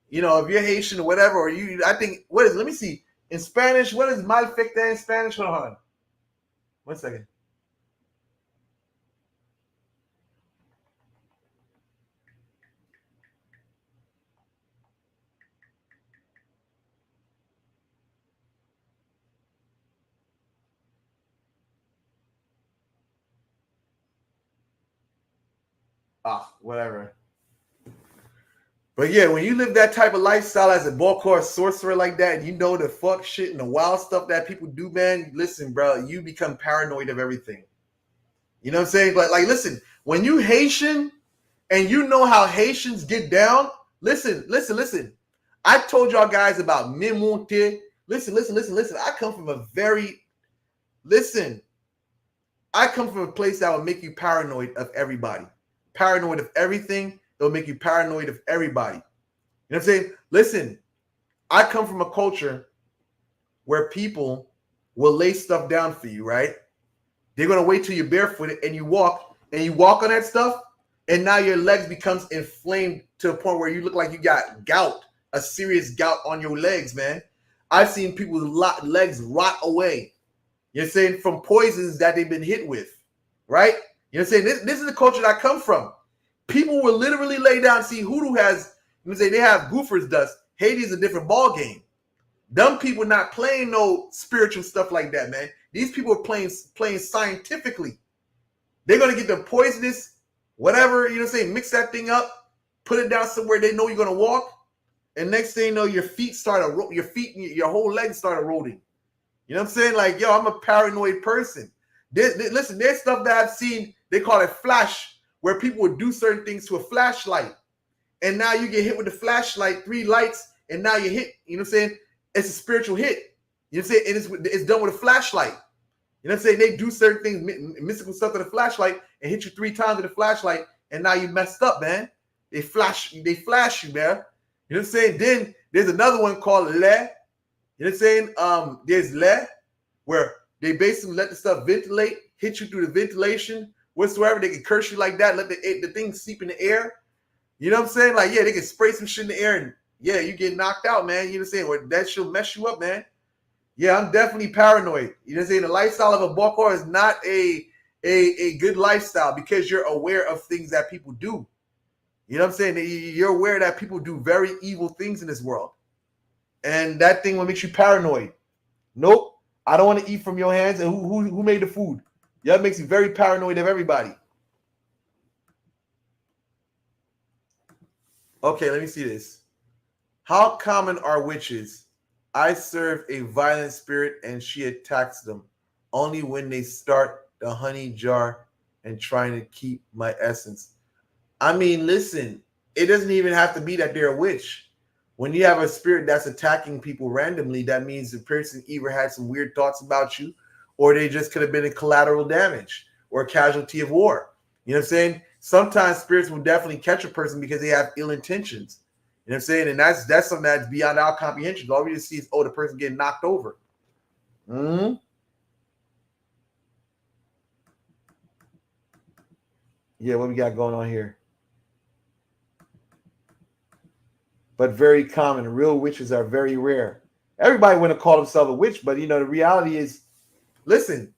A: If you're Haitian or whatever, or I think, let me see. In Spanish, what is malfecteur in Spanish? Hold on. 1 second. Whatever. But yeah, when you live that type of lifestyle as a Bokor sorcerer like that, and you know the fuck shit and the wild stuff that people do, man, listen, bro, you become paranoid of everything. You know what I'm saying? Like listen, when you Haitian and you know how Haitians get down, listen. I told y'all guys about Mimonte. Listen. I come from I come from a place that will make you paranoid of everybody. Paranoid of everything. It'll make you paranoid of everybody. You know what I'm saying? Listen, I come from a culture where people will lay stuff down for you, right? They're going to wait till you're barefooted and you walk on that stuff, and now your legs becomes inflamed to a point where you look like you got gout, a serious gout on your legs, man. I've seen people's legs rot away. You're saying from poisons that they've been hit with, right? You know what I'm saying? This is the culture that I come from. People will literally lay down. See, Hoodoo has, they have goofers dust. Haiti is a different ball game. Dumb people not playing no spiritual stuff like that, man. These people are playing scientifically. They're gonna get the poisonous, whatever, you know what I'm saying, mix that thing up, put it down somewhere they know you're gonna walk, and next thing you know, your whole legs start eroding. You know what I'm saying? Like, yo, I'm a paranoid person. Listen, there's stuff that I've seen, they call it flash, where people would do certain things to a flashlight. And now you get hit with the flashlight, 3 lights, and now you hit, you know what I'm saying? It's a spiritual hit. You know what I'm saying? And it's done with a flashlight. You know what I'm saying? They do certain things, mystical stuff with a flashlight, and hit you 3 times with a flashlight, and now you messed up, man. They flash you, man. You know what I'm saying? Then there's another one called Le. You know what I'm saying? There's Le, where they basically let the stuff ventilate, hit you through the ventilation, whatsoever. They can curse you like that, let the thing seep in the air. You know what I'm saying? Like, yeah, they can spray some shit in the air, and yeah, you get knocked out, man. You know what I'm saying? Well, that shit mess you up, man. Yeah, I'm definitely paranoid. You know what I'm saying? The lifestyle of a Bokor is not a good lifestyle because you're aware of things that people do. You know what I'm saying? You're aware that people do very evil things in this world. And that thing will make you paranoid. Nope. I don't want to eat from your hands. And who made the food? Yeah, it makes you very paranoid of everybody. Okay, let me see this. How common are witches? I serve a violent spirit and she attacks them only when they start the honey jar and trying to keep my essence. I mean, listen, it doesn't even have to be that they're a witch. When you have a spirit that's attacking people randomly, that means the person either had some weird thoughts about you or they just could have been a collateral damage or a casualty of war. You know what I'm saying? Sometimes spirits will definitely catch a person because they have ill intentions. You know what I'm saying? And that's something that's beyond our comprehension. All we just see is, oh, the person getting knocked over. Mm-hmm. Yeah, what we got going on here? But very common. Real witches are very rare. Everybody want to call themselves a witch, but, you know, the reality is, listen,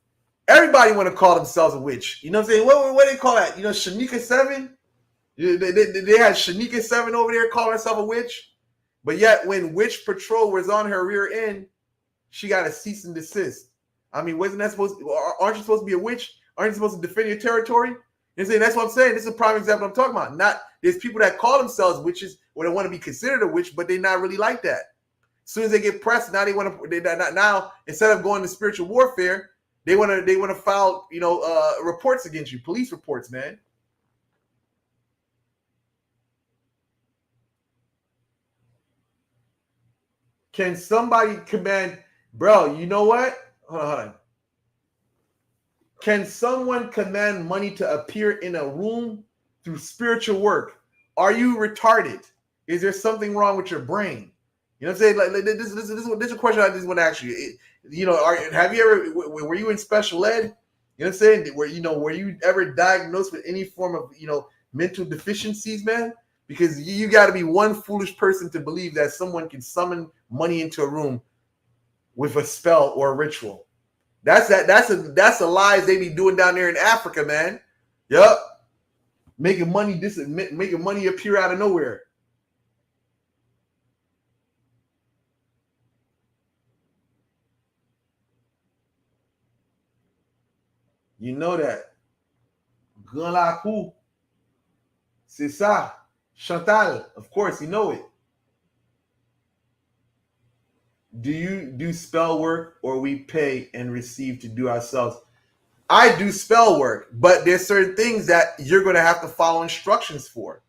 A: everybody want to call themselves a witch. You know what I'm saying? What do they call that? You know, Shanika 7? They had Shanika 7 over there calling herself a witch. But yet, when Witch Patrol was on her rear end, she got a cease and desist. I mean, wasn't that supposed to, aren't you supposed to be a witch? Aren't you supposed to defend your territory? You know what I'm saying? That's what I'm saying. This is a prime example I'm talking about. Not, there's people that call themselves witches or they want to be considered a witch, but they're not really like that. As soon as they get pressed, now they want to, now instead of going to spiritual warfare, they want to file, you know, reports against you, police reports, man. Can somebody command, bro, you know what? Hold on. Can someone command money to appear in a room through spiritual work? Are you retarded? Is there something wrong with your brain? You know what I'm saying? Like this is a question I just want to ask you. You know, have you ever, were you in special ed? You know what I'm saying? Were you ever diagnosed with any form of, you know, mental deficiencies, man? Because you got to be one foolish person to believe that someone can summon money into a room with a spell or a ritual. That's a lies they be doing down there in Africa, man. Yup. Making money appear out of nowhere. You know that. Grand la cour. C'est ça. Chantal, of course, you know it. Do you do spell work or we pay and receive to do ourselves? I do spell work, but there's certain things that you're going to have to follow instructions for.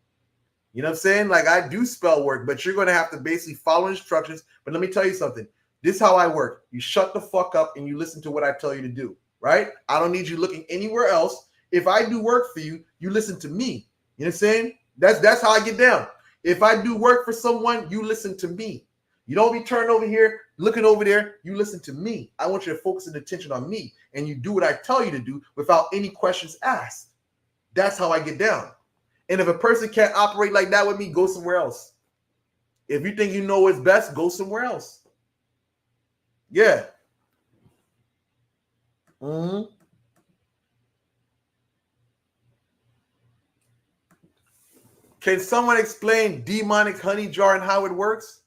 A: You know what I'm saying? Like, I do spell work, but you're going to have to basically follow instructions. But let me tell you something. This is how I work. You shut the fuck up and you listen to what I tell you to do, right? I don't need you looking anywhere else. If I do work for you, you listen to me. You know what I'm saying? That's how I get down. If I do work for someone, you listen to me. You don't be turning over here, looking over there. You listen to me. I want you to focus and attention on me, and you do what I tell you to do without any questions asked. That's how I get down. And if a person can't operate like that with me, go somewhere else. If you think you know what's best, go somewhere else. Yeah. Mm-hmm. Can someone explain demonic honey jar and how it works?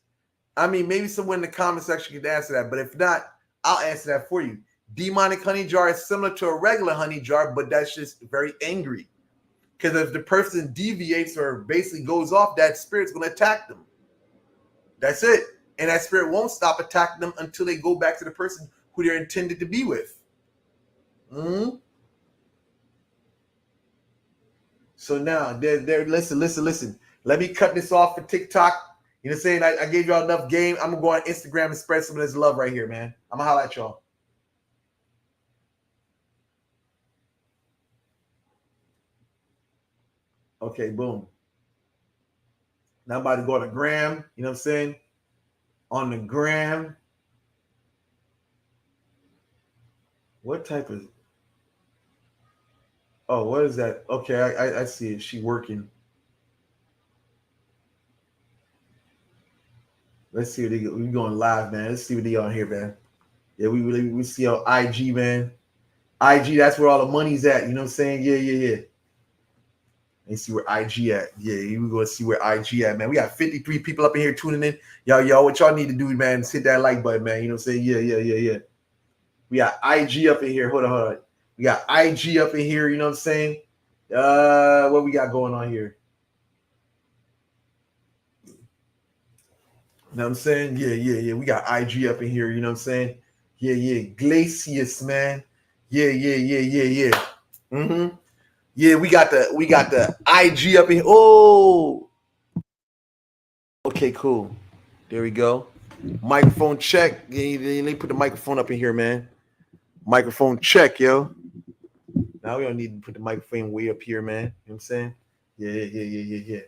A: I mean, maybe someone in the comment section can answer that, but if not, I'll answer that for you. Demonic honey jar is similar to a regular honey jar, but that's just very angry. Because if the person deviates or basically goes off, that spirit's going to attack them. That's it. And that spirit won't stop attacking them until they go back to the person who they're intended to be with. Mm-hmm. So now, listen. Let me cut this off for TikTok. You know what I'm saying? I gave y'all enough game. I'm going to go on Instagram and spread some of this love right here, man. I'm going to holler at y'all. Okay, boom. Now I'm about to go on the gram. You know what I'm saying? On the gram. What type of? Oh, what is that? Okay, I see it. She working. Let's see what they we going live, man. Let's see what they on here, man. Yeah, we see on IG, man. IG, that's where all the money's at. You know what I'm saying? Yeah. And see where IG at. Yeah, we gonna see where IG at, man. We got 53 people up in here tuning in. Y'all, what y'all need to do, man, is hit that like button, man. You know what I'm saying? Yeah. We got IG up in here. Hold on. We got IG up in here, you know what I'm saying? What we got going on here? You know what I'm saying? Yeah. We got IG up in here, you know what I'm saying? Yeah. Glacius, man. Yeah. Mm-hmm. Yeah, we got the IG up in here. Oh, okay, cool. There we go. Microphone check. Yeah, let me put the microphone up in here, man. Microphone check, yo. Now we don't need to put the microphone way up here, man. You know what I'm saying? Yeah.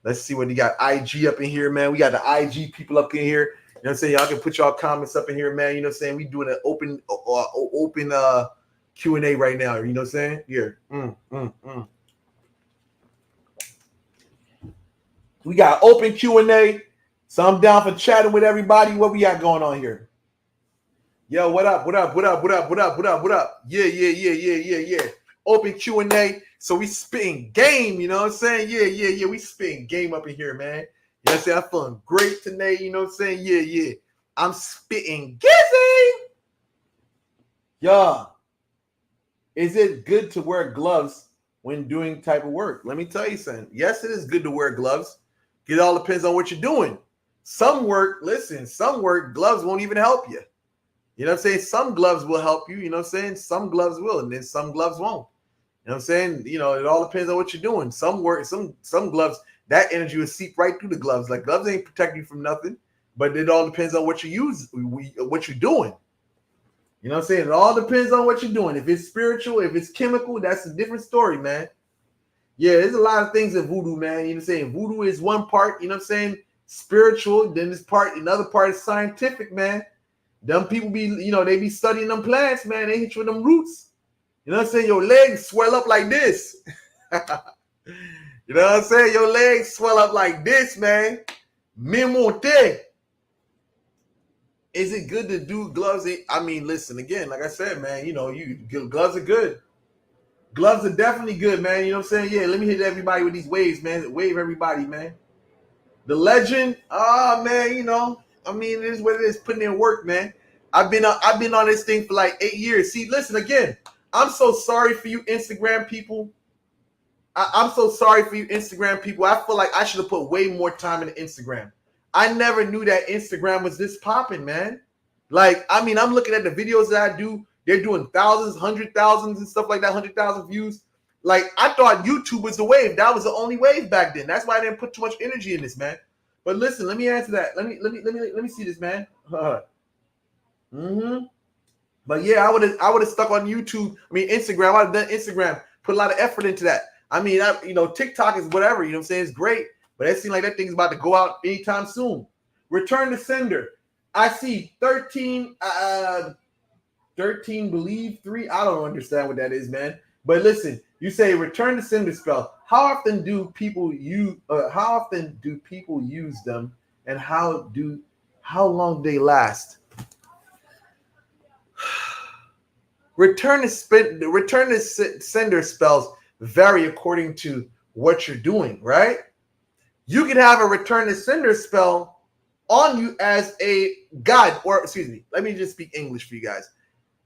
A: Let's see what you got. IG up in here, man. We got the IG people up in here. You know what I'm saying? Y'all can put y'all comments up in here, man. You know what I'm saying? We doing an open Q&A right now. You know what I'm saying? Here. We got open Q&A. So I'm down for chatting with everybody. What we got going on here? Yo, what up? Yeah. Open Q&A. So we spitting game, you know what I'm saying? Yeah. We spitting game up in here, man. You know what I'm saying? I'm feeling great today, you know what I'm saying? Yeah. I'm spitting gizzy. Yeah. Is it good to wear gloves when doing type of work? Let me tell you something. Yes, it is good to wear gloves. It all depends on what you're doing. Some work, gloves won't even help you. You know what I'm saying? Some gloves will help you, you know what I'm saying? Some gloves will, and then some gloves won't. You know what I'm saying? You know, it all depends on what you're doing. Some gloves, that energy will seep right through the gloves. Like gloves ain't protecting you from nothing, but it all depends on what you use, what you're doing. You know what I'm saying? It all depends on what you're doing. If it's spiritual, if it's chemical, that's a different story, man. Yeah, there's a lot of things in voodoo, man. You know what I'm saying? Voodoo is one part, you know what I'm saying? Spiritual, then another part is scientific, man. Them people be, you know, they be studying them plants, man. They hit you with them roots. You know what I'm saying? Your legs swell up like this. You know what I'm saying? Your legs swell up like this, man. Mimonte. Is it good to do gloves? I mean, listen, again, like I said, man, you know, gloves are good. Gloves are definitely good, man. You know what I'm saying? Yeah, let me hit everybody with these waves, man. Wave everybody, man. The legend, man, you know, I mean, it is what it is, putting in work, man. I've been on this thing for like 8 years. See, listen, again, I'm so sorry for you Instagram people. I'm so sorry for you Instagram people. I feel like I should have put way more time into Instagram. I never knew that Instagram was this popping, man. Like, I mean, I'm looking at the videos that I do. They're doing thousands, 100,000s and stuff like that, 100,000 views. Like, I thought YouTube was the wave. That was the only wave back then. That's why I didn't put too much energy in this, man. But listen, let me answer that. Let me see this, man. But yeah, I would have stuck on YouTube. I mean, Instagram. I would have done Instagram. Put a lot of effort into that. I mean, you know, TikTok is whatever. You know what I'm saying? It's great, but it seems like that thing's about to go out anytime soon. Return to sender. I see 13. 13 believe 3. I don't understand what that is, man. But listen, you say return to sender spell. How often do people use them, and how long do they last? Return to sender spells vary according to what you're doing, right? You can have a return to sender spell on you as a guide, or excuse me, let me just speak English for you guys.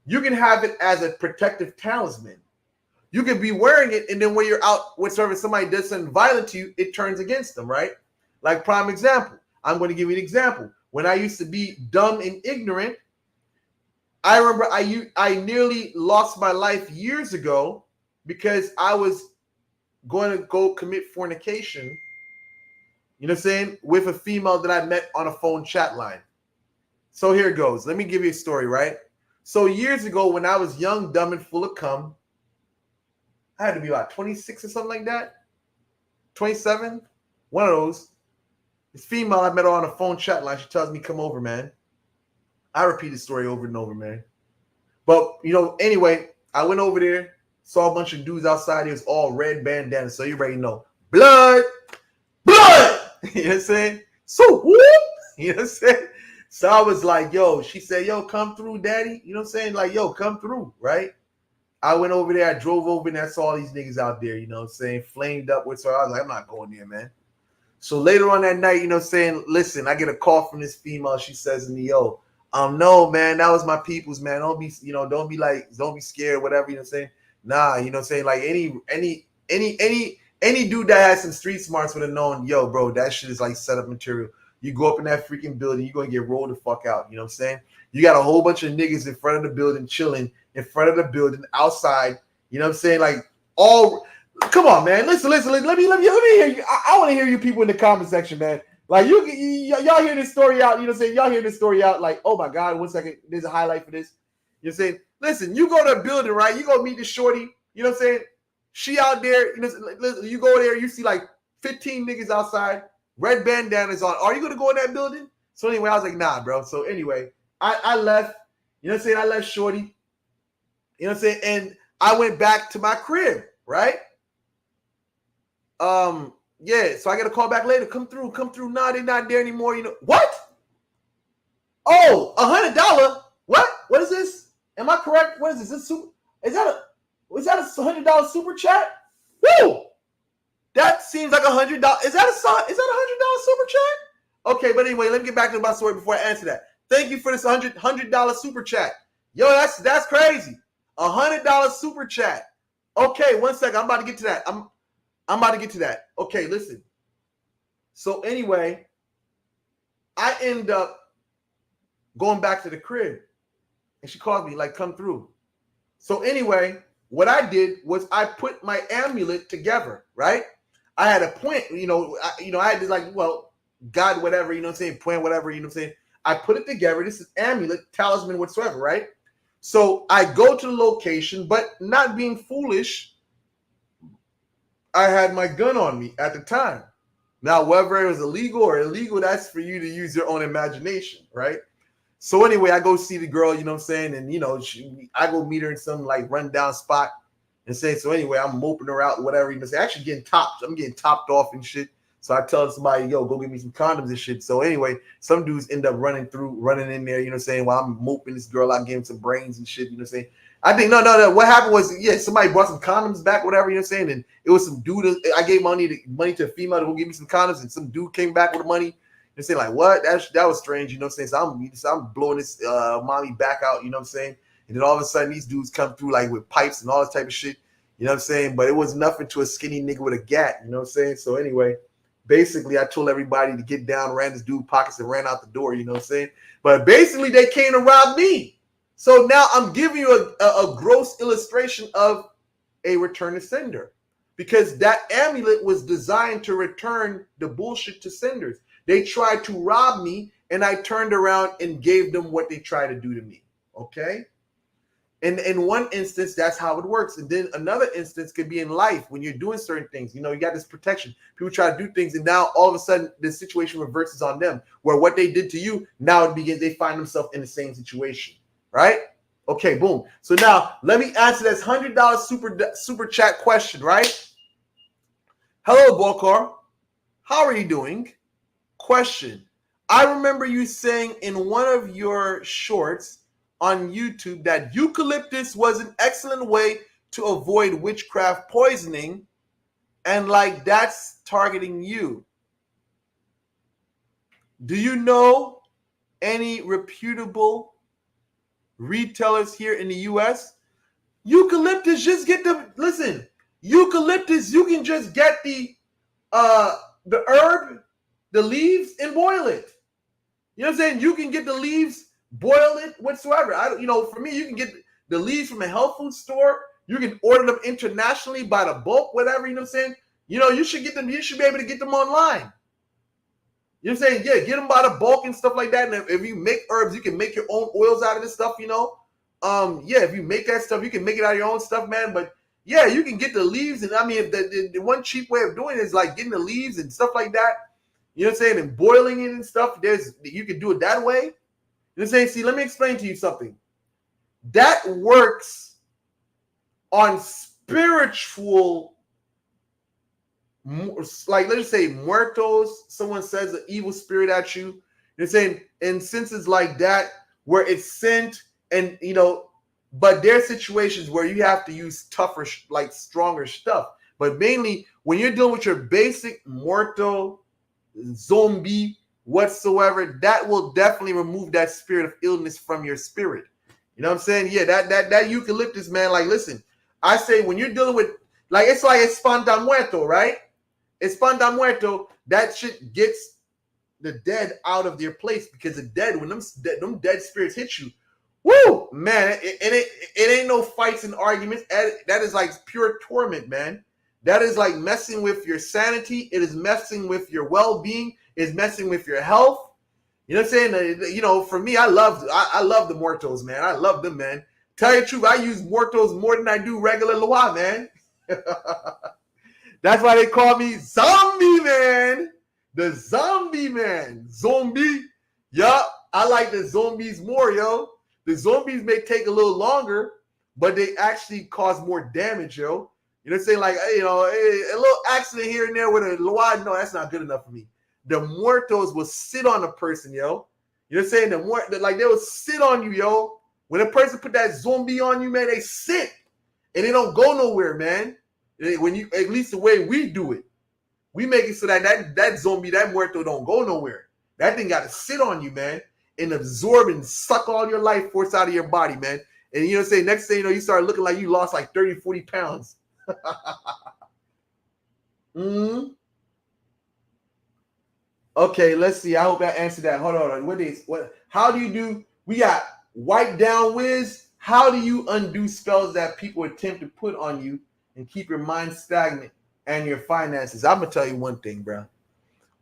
A: You can have it as a protective talisman. You can be wearing it, and then when you're out, whatsoever somebody does something violent to you, it turns against them, right? Like prime example, I'm going to give you an example. When I used to be dumb and ignorant, I remember I nearly lost my life years ago because I was going to go commit fornication, you know what I'm saying, with a female that I met on a phone chat line. So here it goes. Let me give you a story, right? So years ago, when I was young, dumb, and full of cum, I had to be about 26 or something like that. 27, one of those. This female, I met her on a phone chat line. She tells me, come over, man. I repeat the story over and over, man. But, anyway, I went over there, saw a bunch of dudes outside. It was all red bandanas, so you already know. Blood! Blood! You know what I'm saying? So, whoop! You know what I'm saying? So I was like, yo, she said, yo, come through, daddy. You know what I'm saying? Like, yo, come through, right? I went over there. I drove over and I saw all these niggas out there, you know what I'm saying? Flamed up with her. I was like, I'm not going there, man. So later on that night, you know what I'm saying? Listen, I get a call from this female. She says to me, yo, no, man, that was my people's, man. Don't be scared, whatever, you know what I'm saying? Nah, you know what I'm saying? Like any dude that has some street smarts would have known, yo, bro, that shit is like setup material. You go up in that freaking building, you're gonna get rolled the fuck out. You know what I'm saying? You got a whole bunch of niggas in front of the building, chilling in front of the building, outside. You know what I'm saying? Like all, come on, man. Listen. Let me hear you. I want to hear you people in the comment section, man. Like y'all hear this story out. You know what I'm saying? Y'all hear this story out. Like, oh my god, 1 second. There's a highlight for this. You know what I'm saying? Listen, you go to a building, right? You go meet the shorty. You know what I'm saying? She out there. You know, listen, you go there. You see like 15 niggas outside. Red bandanas on. Are you going to go in that building? So anyway, I was like, nah, bro. So anyway, I left. You know what I'm saying? I left shorty. You know what I'm saying? And I went back to my crib, right? Yeah. So I got a call back later. Come through. Nah, they're not there anymore. You know what? Oh, $100. What? What is this? Am I correct? What is this? Is that a $100 super chat? Woo! That seems like $100. Is that a $100 super chat? Okay, but anyway, let me get back to my story before I answer that. Thank you for this $100 super chat. Yo, that's crazy. $100 super chat. Okay, 1 second. I'm about to get to that. I'm about to get to that. Okay, listen. So anyway, I end up going back to the crib, and she called me like, come through. So anyway, what I did was I put my amulet together, right? I had a point, I had this like, well, God, whatever, you know what I'm saying, point, whatever, you know what I'm saying. I put it together. This is amulet, talisman, whatsoever, right? So I go to the location, but not being foolish, I had my gun on me at the time. Now, whether it was illegal or illegal, that's for you to use your own imagination, right? So anyway, I go see the girl, you know what I'm saying? And, I go meet her in some like rundown spot and say, so anyway, I'm moping her out, whatever. You know, actually getting topped. I'm getting topped off and shit. So I tell somebody, yo, go get me some condoms and shit. So anyway, some dudes end up running in there, you know what I'm saying? While I'm moping this girl out, giving some brains and shit, you know what I'm saying? I think, no. What happened was, yeah, somebody brought some condoms back, whatever, you know what I'm saying? And it was some dude, I gave money to a female to go give me some condoms, and some dude came back with the money. And say like, what? That was strange, you know what I'm saying? So I'm blowing this mommy back out, you know what I'm saying? And then all of a sudden, these dudes come through like with pipes and all this type of shit, you know what I'm saying? But it was nothing to a skinny nigga with a gat, you know what I'm saying? So anyway, basically, I told everybody to get down, ran this dude pockets and ran out the door, you know what I'm saying? But basically, they came to rob me. So now I'm giving you a gross illustration of a return to sender, because that amulet was designed to return the bullshit to senders. They tried to rob me, and I turned around and gave them what they tried to do to me. Okay? And in one instance, that's how it works. And then another instance could be in life when you're doing certain things. You got this protection. People try to do things, and now all of a sudden, the situation reverses on them, where what they did to you, now it begins, they find themselves in the same situation. Right? Okay, boom. So now, let me answer this $100 super chat question, right? Hello, Bokor. How are you doing? Question. I remember you saying in one of your shorts on YouTube that eucalyptus was an excellent way to avoid witchcraft poisoning, and like that's targeting you. Do you know any reputable retailers here in the US? Eucalyptus, just get eucalyptus, you can just get the herb, the leaves, and boil it. You know what I'm saying? You can get the leaves, boil it, whatsoever. For me, you can get the leaves from a health food store. You can order them internationally by the bulk, whatever, you know what I'm saying? You should get them, you should be able to get them online. You know what I'm saying? Yeah, get them by the bulk and stuff like that. And if you make herbs, you can make your own oils out of this stuff, Yeah, if you make that stuff, you can make it out of your own stuff, man. But Yeah, you can get the leaves, and I mean, if the one cheap way of doing it is like getting the leaves and stuff like that. You know what I'm saying? And boiling it and stuff. You can do it that way. You know what I'm saying? See, let me explain to you something. That works on spiritual, like let's say muertos. Someone says an evil spirit at you. You know what I'm saying? And since it's like that, where it's sent, and but there are situations where you have to use tougher, like stronger stuff. But mainly when you're dealing with your basic mortal, zombie, whatsoever, that will definitely remove that spirit of illness from your spirit. You know what I'm saying? Yeah, that eucalyptus, man. Like, listen, I say when you're dealing with, like, it's like espanta muerto, right? Espanta muerto, that shit gets the dead out of their place, because the dead, when them dead spirits hit you, woo, man, it ain't no fights and arguments. That is like pure torment, man. That is like messing with your sanity. It is messing with your well-being. It's messing with your health. You know what I'm saying? For me, I love the Muertos, man. I love them, man. Tell you the truth, I use Muertos more than I do regular Loa, man. That's why they call me Zombie Man. The Zombie Man. Zombie. Yup. I like the zombies more, yo. The zombies may take a little longer, but they actually cause more damage, yo. You know what I'm saying? Like, a little accident here and there with a Loa, no, that's not good enough for me. The Muertos will sit on a person, yo. You know what I'm saying? Like, they will sit on you, yo. When a person put that zombie on you, man, they sit. And they don't go nowhere, man. When you, at least the way we do it, we make it so that zombie, that muerto don't go nowhere. That thing got to sit on you, man, and absorb and suck all your life force out of your body, man. And you know what I'm saying? Next thing you know, you start looking like you lost like 30, 40 pounds. Okay, let's see. I hope I answered that. Hold on. How do you do? We got wipe down whiz. How do you undo spells that people attempt to put on you and keep your mind stagnant and your finances? I'm gonna tell you one thing, bro.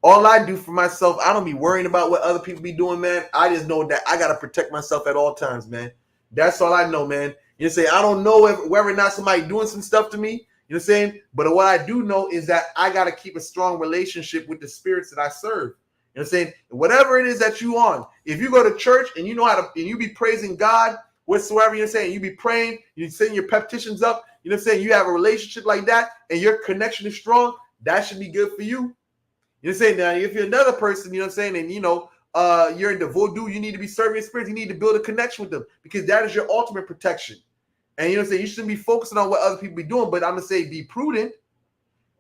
A: All I do for myself, I don't be worrying about what other people be doing, man. I just know that I gotta protect myself at all times, man. That's all I know, man. You say I don't know whether or not somebody doing some stuff to me. You know what I'm saying? But what I do know is that I gotta keep a strong relationship with the spirits that I serve. You know what I'm saying? Whatever it is that you on, if you go to church and you know how to, and you be praising God whatsoever, you know what I'm saying? You be praying, you send your petitions up, you know what I'm saying? You have a relationship like that and your connection is strong, that should be good for you. You know what I'm saying? Now, if you're another person, you know what I'm saying, and you're into Vodou, you need to be serving spirits, you need to build a connection with them, because that is your ultimate protection. And you know what I'm saying? You shouldn't be focusing on what other people be doing, but I'm going to say be prudent.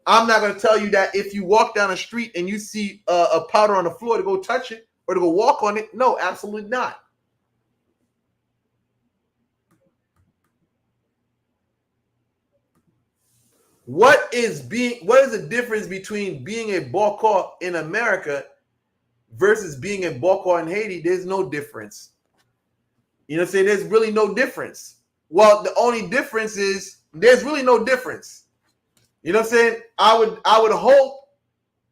A: I'm not going to tell you that if you walk down the street and you see a powder on the floor to go touch it or to go walk on it. No, absolutely not. What is the difference between being a Bokor in America versus being a Bokor in Haiti? There's no difference. You know what I'm saying? There's really no difference. Well, the only difference is there's really no difference. You know what I'm saying? I would hope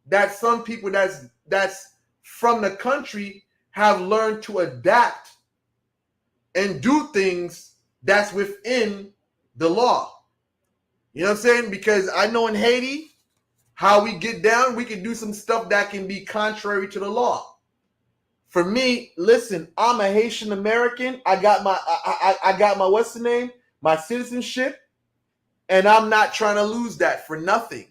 A: that some people that's from the country have learned to adapt and do things that's within the law. You know what I'm saying? Because I know in Haiti, how we get down, we can do some stuff that can be contrary to the law. For me, listen, I'm a Haitian American. I got my what's the name? My citizenship, and I'm not trying to lose that for nothing.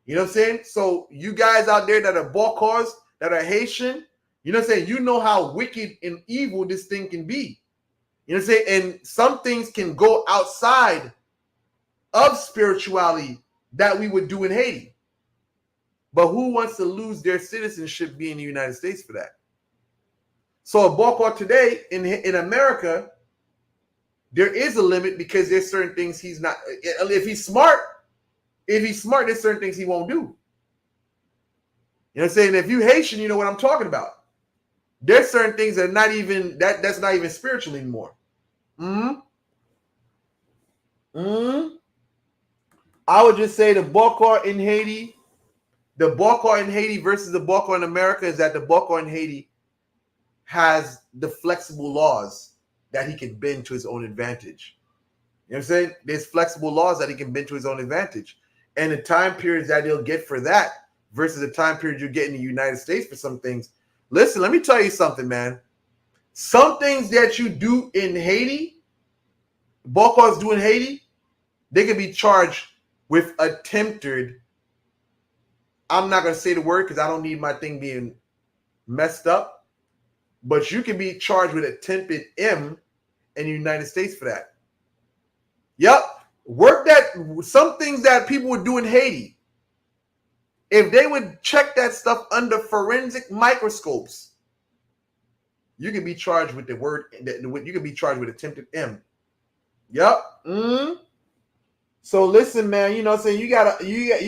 A: You know what I'm saying? So you guys out there that are Bokors, that are Haitian, you know what I'm saying? You know how wicked and evil this thing can be. You know what I'm saying? And some things can go outside of spirituality that we would do in Haiti. But who wants to lose their citizenship being in the United States for that? So a Bokor today in America, there is a limit, because there's certain things he's not. If he's smart, there's certain things he won't do. You know what I'm saying? If you Haitian, you know what I'm talking about. There's certain things that are not even that's not even spiritual anymore. I would just say the Bokor in Haiti versus the Bokor in America is that the Bokor in Haiti has the flexible laws that he can bend to his own advantage. You know what I'm saying? There's flexible laws that he can bend to his own advantage. And the time periods that he'll get for that versus the time period you get in the United States for some things. Listen, let me tell you something, man. Some things that you do in Haiti, Bokor's do in Haiti, they can be charged with attempted. I'm not going to say the word because I don't need my thing being messed up. But you can be charged with attempted M in the United States for that. Yep. Work that. Some things that people would do in Haiti, if they would check that stuff under forensic microscopes, you can be charged with the word. You can be charged with attempted M. Yep. So listen, man. You know what I'm saying? You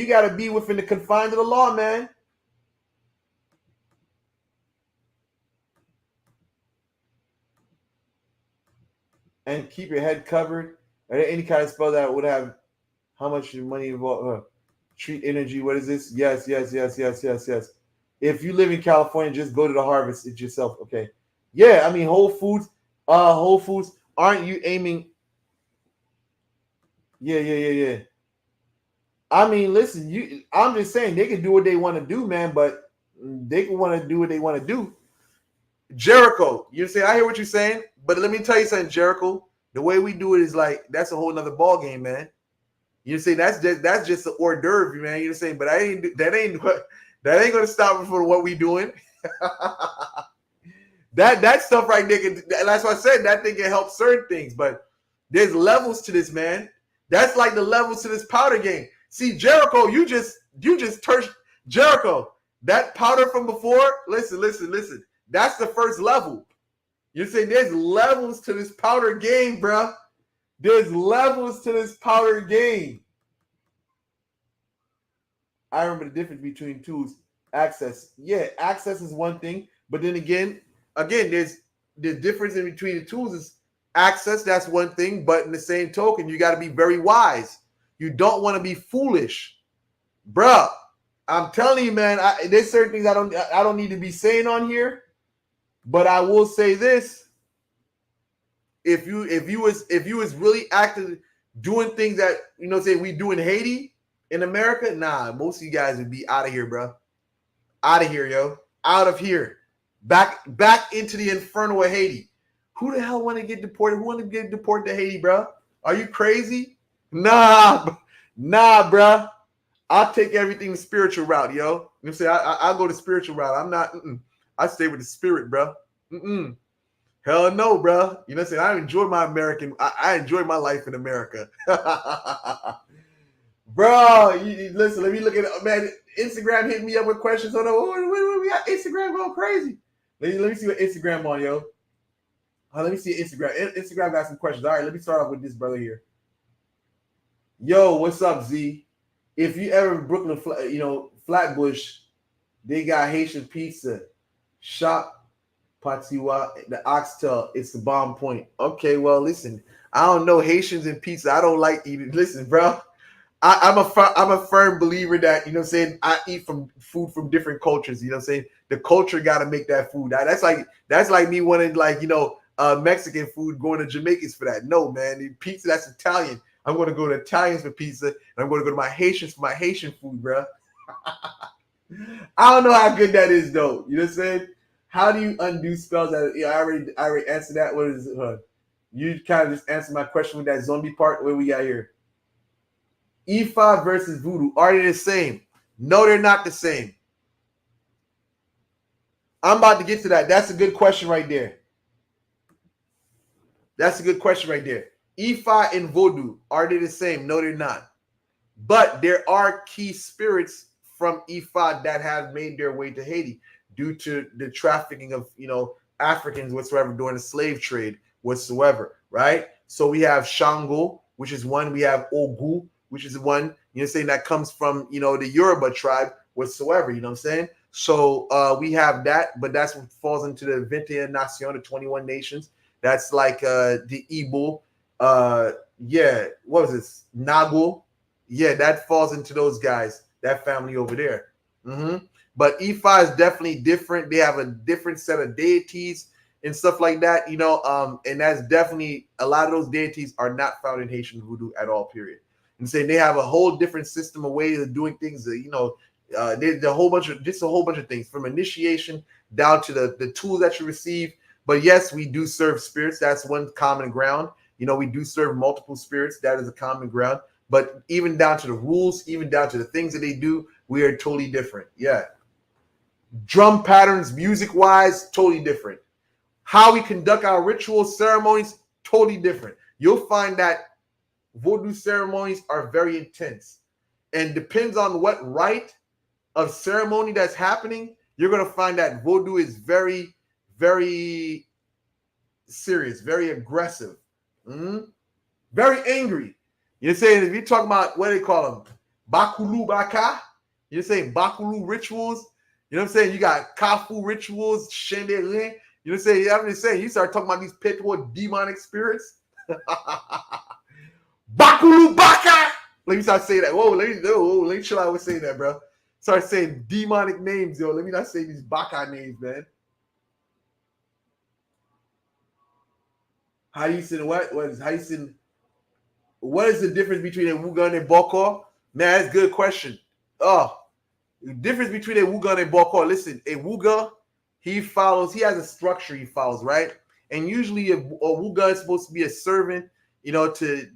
A: gotta be within the confines of the law, man. And keep your head covered. Are there any kind of spell that would have how much money involved? Treat energy. What is this? Yes. If you live in California, just go to the harvest it yourself. Okay. Yeah, I mean Whole Foods. Whole Foods. Aren't you aiming? Yeah. I mean, listen, I'm just saying they can do what they want to do, man, but they can want to do what they want to do. Jericho, you say I hear what you're saying, but let me tell you something, Jericho. The way we do it is like that's a whole nother ball game, man. You say that's just an hors d'oeuvre, man. You're saying, but that ain't gonna stop us from what we doing. that stuff right there, that's why I said that thing can help certain things, but there's levels to this, man. That's like the levels to this powder game. See, Jericho, you just turned Jericho. That powder from before. Listen. That's the first level. You're saying there's levels to this powder game, bro. There's levels to this powder game. I remember the difference between tools. Access. Yeah, access is one thing. But then again, there's the difference in between the tools is access. That's one thing. But in the same token, you got to be very wise. You don't want to be foolish. Bruh, I'm telling you, man, there's certain things I don't need to be saying on here. But I will say this: if you was really active doing things that say we do in Haiti, in America, nah, most of you guys would be out of here, bro. Out of here, yo. Out of here. Back into the inferno of Haiti. Who the hell want to get deported? Who want to get deported to Haiti, bro? Are you crazy? Nah, bro. I'll take everything the spiritual route, yo. You know what I'm saying? I'll go the spiritual route. I'm not. I stay with the spirit, bro. Hell no, bro. You know what I'm saying? I enjoy my American. I enjoy my life in America. Bro, listen, let me look at it. Man, Instagram hit me up with questions. Hold on. We got Instagram going crazy. Let me see what Instagram on, yo. Let me see Instagram. Instagram got some questions. All right, let me start off with this brother here. Yo, what's up, Z? If you ever in Brooklyn, Flatbush, they got Haitian pizza. Shop Patiwa, the oxtail. It's the bomb point. Okay, well, listen. I don't know Haitians and pizza. I don't like eating. Listen, bro. I'm a firm believer that, you know what I'm saying, I eat from food from different cultures, you know what I'm saying? The culture got to make that food. That's like me wanting Mexican food, going to Jamaicans for that. No, man, pizza, that's Italian. I'm going to go to Italians for pizza, and I'm going to go to my Haitians for my Haitian food, bro. I don't know how good that is, though. You know what I'm saying? How do you undo spells? I already answered that. What is it? You kind of just answered my question with that zombie part. What we got here? Ifa versus Voodoo. Are they the same? No, they're not the same. I'm about to get to that. That's a good question right there. Ifa and Voodoo. Are they the same? No, they're not. But there are key spirits from Ifa that have made their way to Haiti due to the trafficking of, Africans whatsoever during the slave trade whatsoever, right? So we have Shango, which is one. We have Ogu, which is one, saying that comes from, the Yoruba tribe whatsoever, you know what I'm saying? So we have that, but that's what falls into the 21 Nación, the 21 nations. That's like the Igbo, what was this? Nago. Yeah, that falls into those guys, that family over there. But Ifa is definitely different. They have a different set of deities. and stuff like that, and that's definitely a lot of those deities are not found in Haitian voodoo at all, period. And saying they have a whole different system of ways of doing things, there's a whole bunch of things from initiation down to the tools that you receive. But yes, we do serve spirits. That's one common ground. We do serve multiple spirits. That is a common ground. But even down to the rules, even down to the things that they do, we are totally different. Yeah. Drum patterns, music-wise, totally different. How we conduct our rituals, ceremonies, totally different. You'll find that Vodou ceremonies are very intense. And depends on what rite of ceremony that's happening, you're going to find that Vodou is very, very serious, very aggressive, very angry. You're saying, if you're talking about what they call them, Bakoulou, Baka, you're saying Bakoulou rituals. You know what I'm saying? You got Kafu rituals, Chandelier. You know what I'm saying? I'm just saying, you start talking about these Petwa demonic spirits. Bakoulou, Baka! Let me start saying that. Whoa, let me chill out with saying that, bro. Start saying demonic names, yo. Let me not say these Baka names, man. How do you say what? What is the difference between a Wuga and Bokor? Man, that's a good question. Oh, the difference between a Wuga and Bokor. Listen, a Wuga, he has a structure he follows, right? And usually a Wuga is supposed to be a servant, to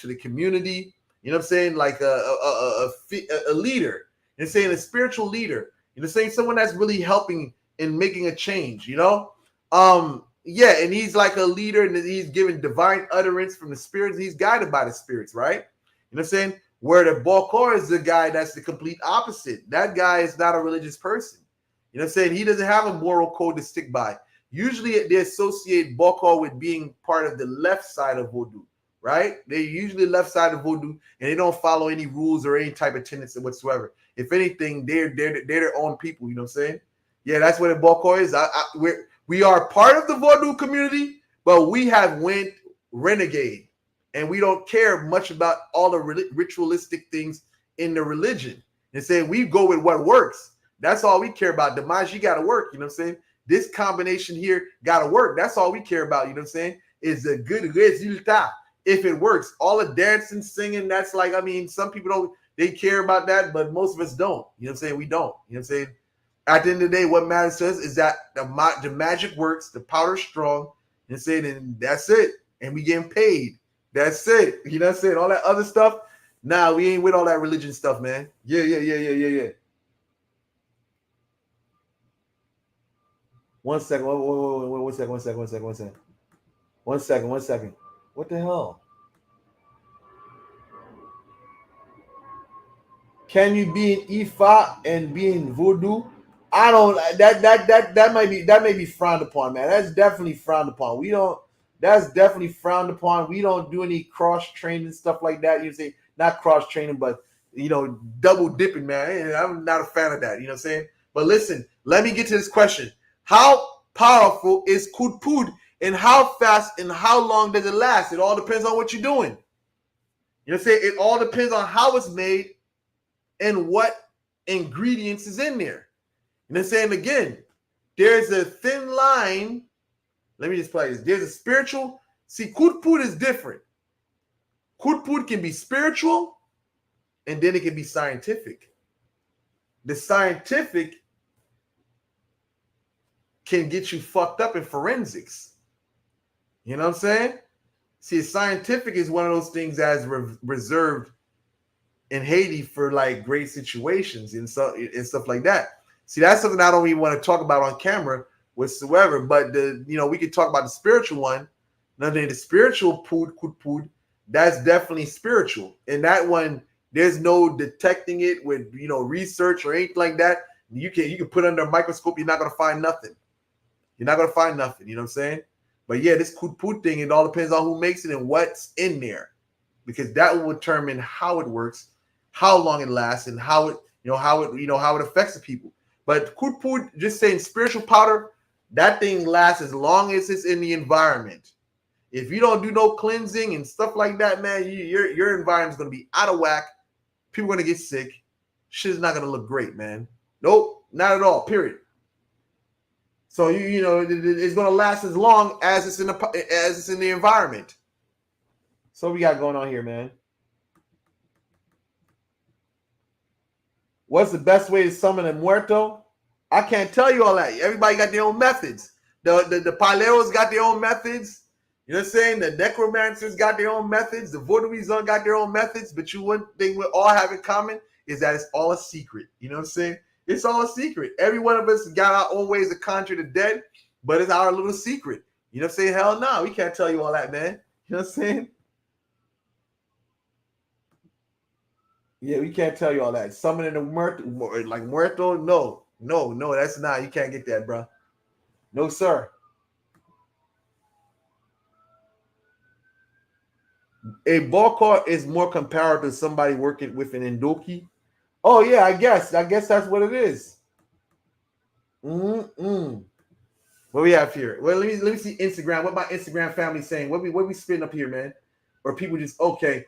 A: the community. You know what I'm saying? Like a leader. And saying a spiritual leader. Saying someone that's really helping in making a change, Yeah, and he's like a leader, and he's given divine utterance from the spirits. He's guided by the spirits, right? You know what I'm saying? Where the Bokor is the guy that's the complete opposite. That guy is not a religious person. You know what I'm saying? He doesn't have a moral code to stick by. Usually they associate Bokor with being part of the left side of Vodou, right? They're usually left side of Vodou, and they don't follow any rules or any type of tenets whatsoever. If anything, they're their own people. You know what I'm saying? Yeah, that's what a Bokor is. We are part of the Vodou community, but we have went renegade, and we don't care much about all the ritualistic things in the religion. And saying we go with what works. That's all we care about. Damage, got to work. You know what I'm saying? This combination here got to work. That's all we care about. You know what I'm saying? Is a good resultat. If it works, all the dancing, singing, that's like, some people they care about that, but most of us don't. You know what I'm saying? We don't. You know what I'm saying? At the end of the day, what matters to us is that the magic works, the powder's strong, and that's it. And we getting paid. That's it. You know what I'm saying? All that other stuff, nah, we ain't with all that religion stuff, man. Yeah. One second. One second. What the hell? Can you be in Ifa and be in Voodoo? I don't. That may be frowned upon, man. That's definitely frowned upon. We don't. That's definitely frowned upon. We don't do any cross training stuff like that. You say not cross training, but double dipping, man. I'm not a fan of that. You know what I'm saying? But listen, let me get to this question. How powerful is Kudpud, and how fast and how long does it last? It all depends on what you're doing. You know what I'm saying? It all depends on how it's made and what ingredients is in there. You know what I'm saying? Again, there's a thin line. Let me just play this. There's a spiritual. See, Kudpud is different. Kudpud can be spiritual, and then it can be scientific. The scientific can get you fucked up in forensics. You know what I'm saying? See, scientific is one of those things that's reserved in Haiti for like great situations and stuff like that. See, that's something I don't even want to talk about on camera whatsoever. But we could talk about the spiritual one. Nothing, the spiritual Kudpud, that's definitely spiritual. And that one, there's no detecting it with research or anything like that. You can put under a microscope, you're not gonna find nothing. You're not gonna find nothing. You know what I'm saying? But yeah, this Kudpud thing, it all depends on who makes it and what's in there, because that will determine how it works, how long it lasts, and how it affects the people. But Kudpud, just saying spiritual powder, that thing lasts as long as it's in the environment. If you don't do no cleansing and stuff like that, man, your environment's gonna be out of whack. People are gonna get sick. Shit's not gonna look great, man. Nope, not at all. Period. So you know it's going to last as long as it's in the environment. So what we got going on here, man? What's the best way to summon a muerto? I can't tell you all that. Everybody got their own methods. The paleros got their own methods. You know what I'm saying? The necromancers got their own methods. The Vodouism got their own methods. But one thing we all have in common is that it's all a secret. You know what I'm saying? It's all a secret. Every one of us got our own ways to conjure the dead, but it's our little secret. You know what I'm saying? Hell no, we can't tell you all that, man. You know what I'm saying? Yeah, we can't tell you all that. Summoning a muerto, like muerto, no, that's not. You can't get that, bro. No, sir. A Bokor is more comparable to somebody working with an Indoki. Oh yeah, I guess that's what it is. What we have here? Well, let me see Instagram. What my Instagram family saying? What we spitting up here, man? Or people just okay.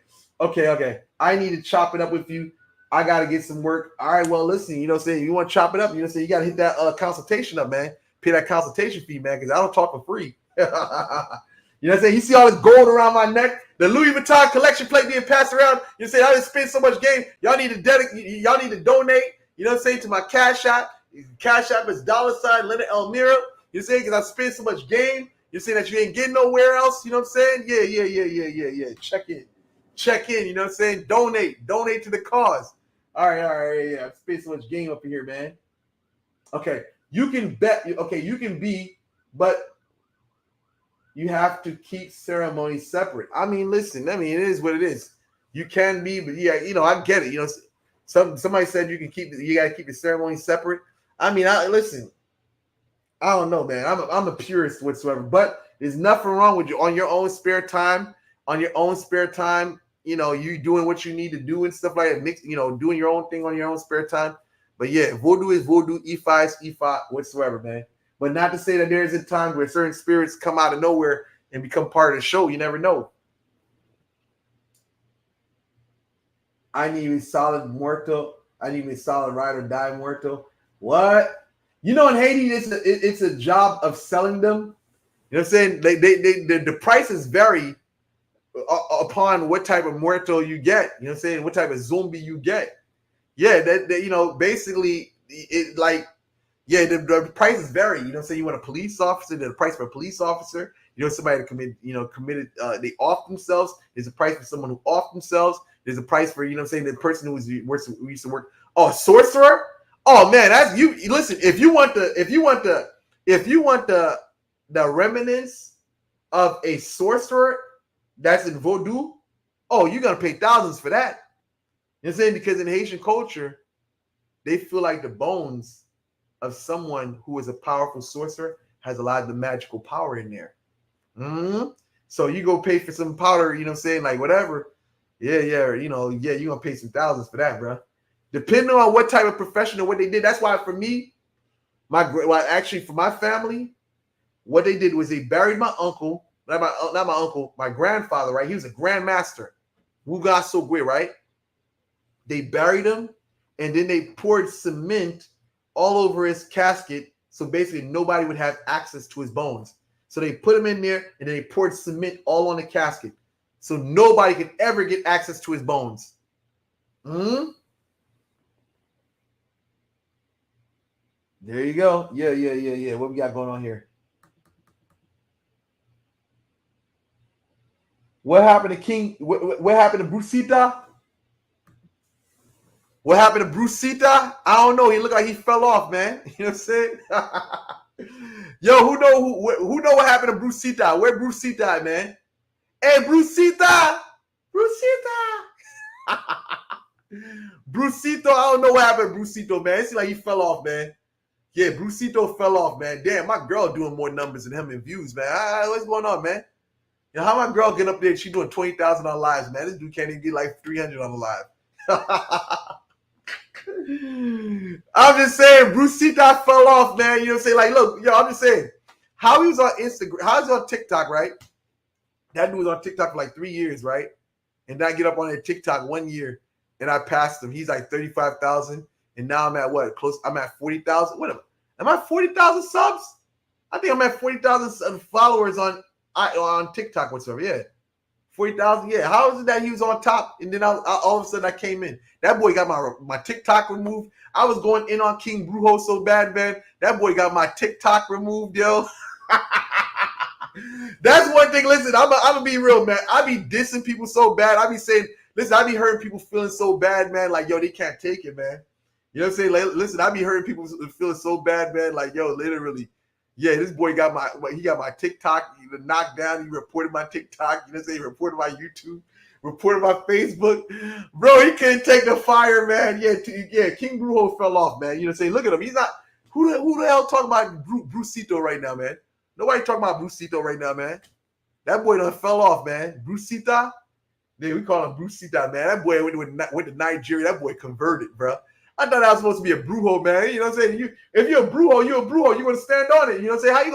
A: I need to chop it up with you. I gotta get some work. All right, well, listen, you know what I'm saying? You want to chop it up, you know what I'm saying? You gotta hit that consultation up, man. Pay that consultation fee, man, because I don't talk for free. You know what I'm saying? You see all this gold around my neck, the Louis Vuitton collection plate being passed around. You say I didn't spend so much game. Y'all need to donate. You know what I'm saying, to my Cash App. Cash App is $ Leonard Elmira. You saying because I spent so much game. You're saying that you ain't getting nowhere else. You know what I'm saying? Yeah. Check in. You know what I'm saying? Donate to the cause. All right. Yeah. I spent so much game up in here, man. Okay, you can bet. Okay, you can be, but you have to keep ceremonies separate. I mean, listen. I mean, it is what it is. You can be, but yeah, you know, I get it. You know, somebody said you got to keep the ceremony separate. I mean, listen. I don't know, man. I'm a purist whatsoever, but there's nothing wrong with you on your own spare time. You know, you doing what you need to do and stuff like that. Doing your own thing on your own spare time. But yeah, Voodoo is Voodoo, Ifa is Ifa, whatsoever, man. But not to say that there is a time where certain spirits come out of nowhere and become part of the show. You never know. I need a solid muerto. I need a solid ride or die muerto. What? You know, in Haiti, it's a job of selling them. You know what I'm saying? The prices vary upon what type of muerto you get. You know what I'm saying? What type of zombie you get. Yeah, basically, the prices vary. You know what I'm saying? You want a police officer, the price for a police officer. You know, somebody that committed, they off themselves. There's a price for someone who off themselves. There's a price for, you know what I'm saying, the person who used to work. Oh, sorcerer? Oh man, that's you. Listen, if you want the remnants of a sorcerer that's in Vodou, oh, you're gonna pay thousands for that. You know what I'm saying? Because in Haitian culture, they feel like the bones of someone who is a powerful sorcerer has a lot of the magical power in there. So you go pay for some powder, you know what I'm saying, like whatever. Yeah, you're gonna pay some thousands for that, bro. Depending on what type of profession or what they did. That's why for me, for my family, what they did was they buried my uncle, not my uncle, my grandfather, right? He was a grandmaster. Wuga Sogwe, right? They buried him, and then they poured cement all over his casket, so basically nobody would have access to his bones. So they put him in there, and then they poured cement all on the casket, so nobody could ever get access to his bones. There you go. Yeah. What we got going on here? What happened to King? What happened to Brusita? What happened to Brusita? I don't know. He looked like he fell off, man. You know what I'm saying? Yo, who know what happened to Brusita? Where Brusita at, man? Hey, Brusita! Brusito, I don't know what happened to Brusito, man. It seems like he fell off, man. Yeah, Brusito fell off, man. Damn, my girl doing more numbers than him in views, man. What's going on, man? You know, how my girl get up there and she doing 20,000 on lives, man. This dude can't even get like 300 on the live. I'm just saying, Brusita fell off, man. You know what I'm saying? Like, look, yo, I'm just saying, how he was on Instagram, how he was on TikTok, right? That dude was on TikTok for like 3 years, right? And I get up on that TikTok 1 year, and I passed him. He's like 35,000, and now I'm at what? I'm at 40,000. What am I? Am I 40,000 subs? I think I'm at 40,000 followers on TikTok whatsoever. Yeah. 40,000. Yeah. How is it that he was on top and then all of a sudden I came in? That boy got my TikTok removed. I was going in on King Brujo so bad, man. That boy got my TikTok removed, yo. That's one thing. Listen, I'm gonna be real, man. I be dissing people so bad. I be saying, listen, I be hurting people feeling so bad, man. Like, yo, they can't take it, man. You know what I'm saying? Like, listen, I be hurting people feeling so bad, man. Like, yo, literally, yeah, this boy got my TikTok knocked down. He reported my TikTok. You know what I'm saying? He reported my YouTube, reported my Facebook. Bro, he couldn't take the fire, man. Yeah, King Brujo fell off, man. You know what I'm saying? Look at him. He's not. Who the hell talking about Brucito right now, man? Nobody talking about Brucito right now, man. That boy done fell off, man. Brucita? Yeah, we call him Brucita, man. That boy went to Nigeria. That boy converted, bro. I thought I was supposed to be a brujo, man. You know what I'm saying? If you're a brujo, you're a brujo. You're gonna stand on it. You know what I'm saying?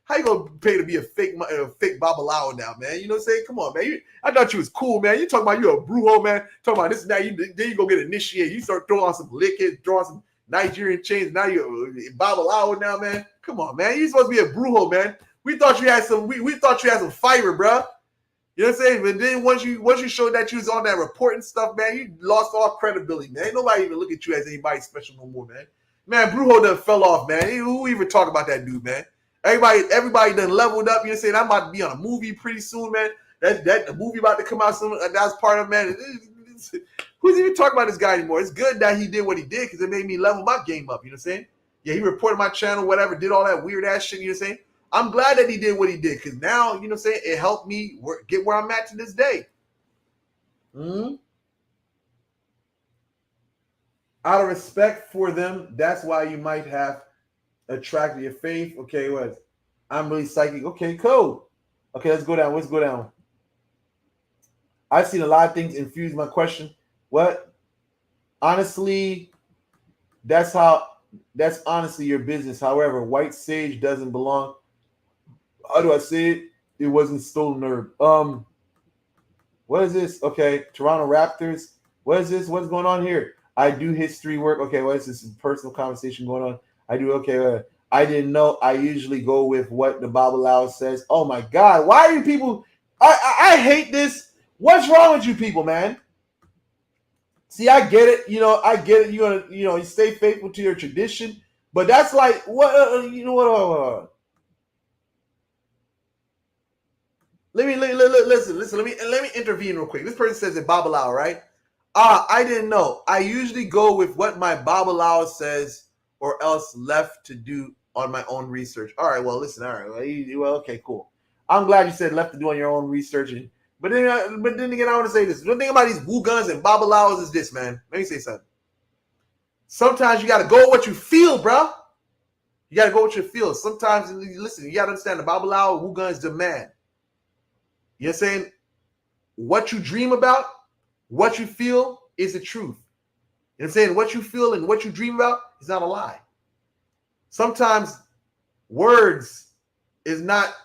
A: How you gonna pay to be a fake babalao now, man? You know what I'm saying? Come on, man. I thought you was cool, man. You talking about you a brujo, man? Talking about this and that. Then you go get initiated. You start throwing on some liquor, throwing some Nigerian chains. Now you're a babalao now, man. Come on, man. You supposed to be a brujo, man. We thought you had some. We thought you had some fiber, bro. You know what I'm saying? But then once you showed that you was on that reporting stuff, man, you lost all credibility, man. Ain't nobody even look at you as anybody special no more, man. Man, Brujo done fell off, man. Who even talk about that dude, man? Everybody done leveled up. You know what I'm saying? I'm about to be on a movie pretty soon, man. That the movie about to come out soon. That's part of, man. Who's even talking about this guy anymore? It's good that he did what he did because it made me level my game up. You know what I'm saying? Yeah, he reported my channel, whatever, did all that weird ass shit. You know what I'm saying? I'm glad that he did what he did because now, you know what I'm saying, it helped me get where I'm at to this day. Mm-hmm. Out of respect for them, that's why you might have attracted your faith. Okay, what? I'm really psychic. Okay, cool. Okay, let's go down. Let's go down. I've seen a lot of things infuse my question. What? Honestly, that's honestly your business. However, white sage doesn't belong. How do I say it? It wasn't stolen herb. What is this? Okay, Toronto Raptors. What is this? What's going on here? I do history work. Okay, what is this? Personal conversation going on? I do. Okay, I didn't know. I usually go with what the Babalawo says. Oh my God, why are you people? I hate this. What's wrong with you people, man? See, I get it. You know, I get it. You're gonna, you stay faithful to your tradition, but that's like what? You know what? Listen. Let me intervene real quick. This person says it Babalawo, right? I didn't know. I usually go with what my Babalawo says, or else left to do on my own research. All right. Well, listen. All right. Well, okay, cool. I'm glad you said left to do on your own research. But then again, I want to say this. The thing about these Wugans and Babalawos is this, man. Let me say something. Sometimes you got to go with what you feel, bro. You got to go with what you feel. Sometimes, listen, you got to understand the Babalawo Wugan is demand. You're saying what you dream about, what you feel is the truth. You know what I'm saying? What you feel and what you dream about is not a lie. Sometimes words is not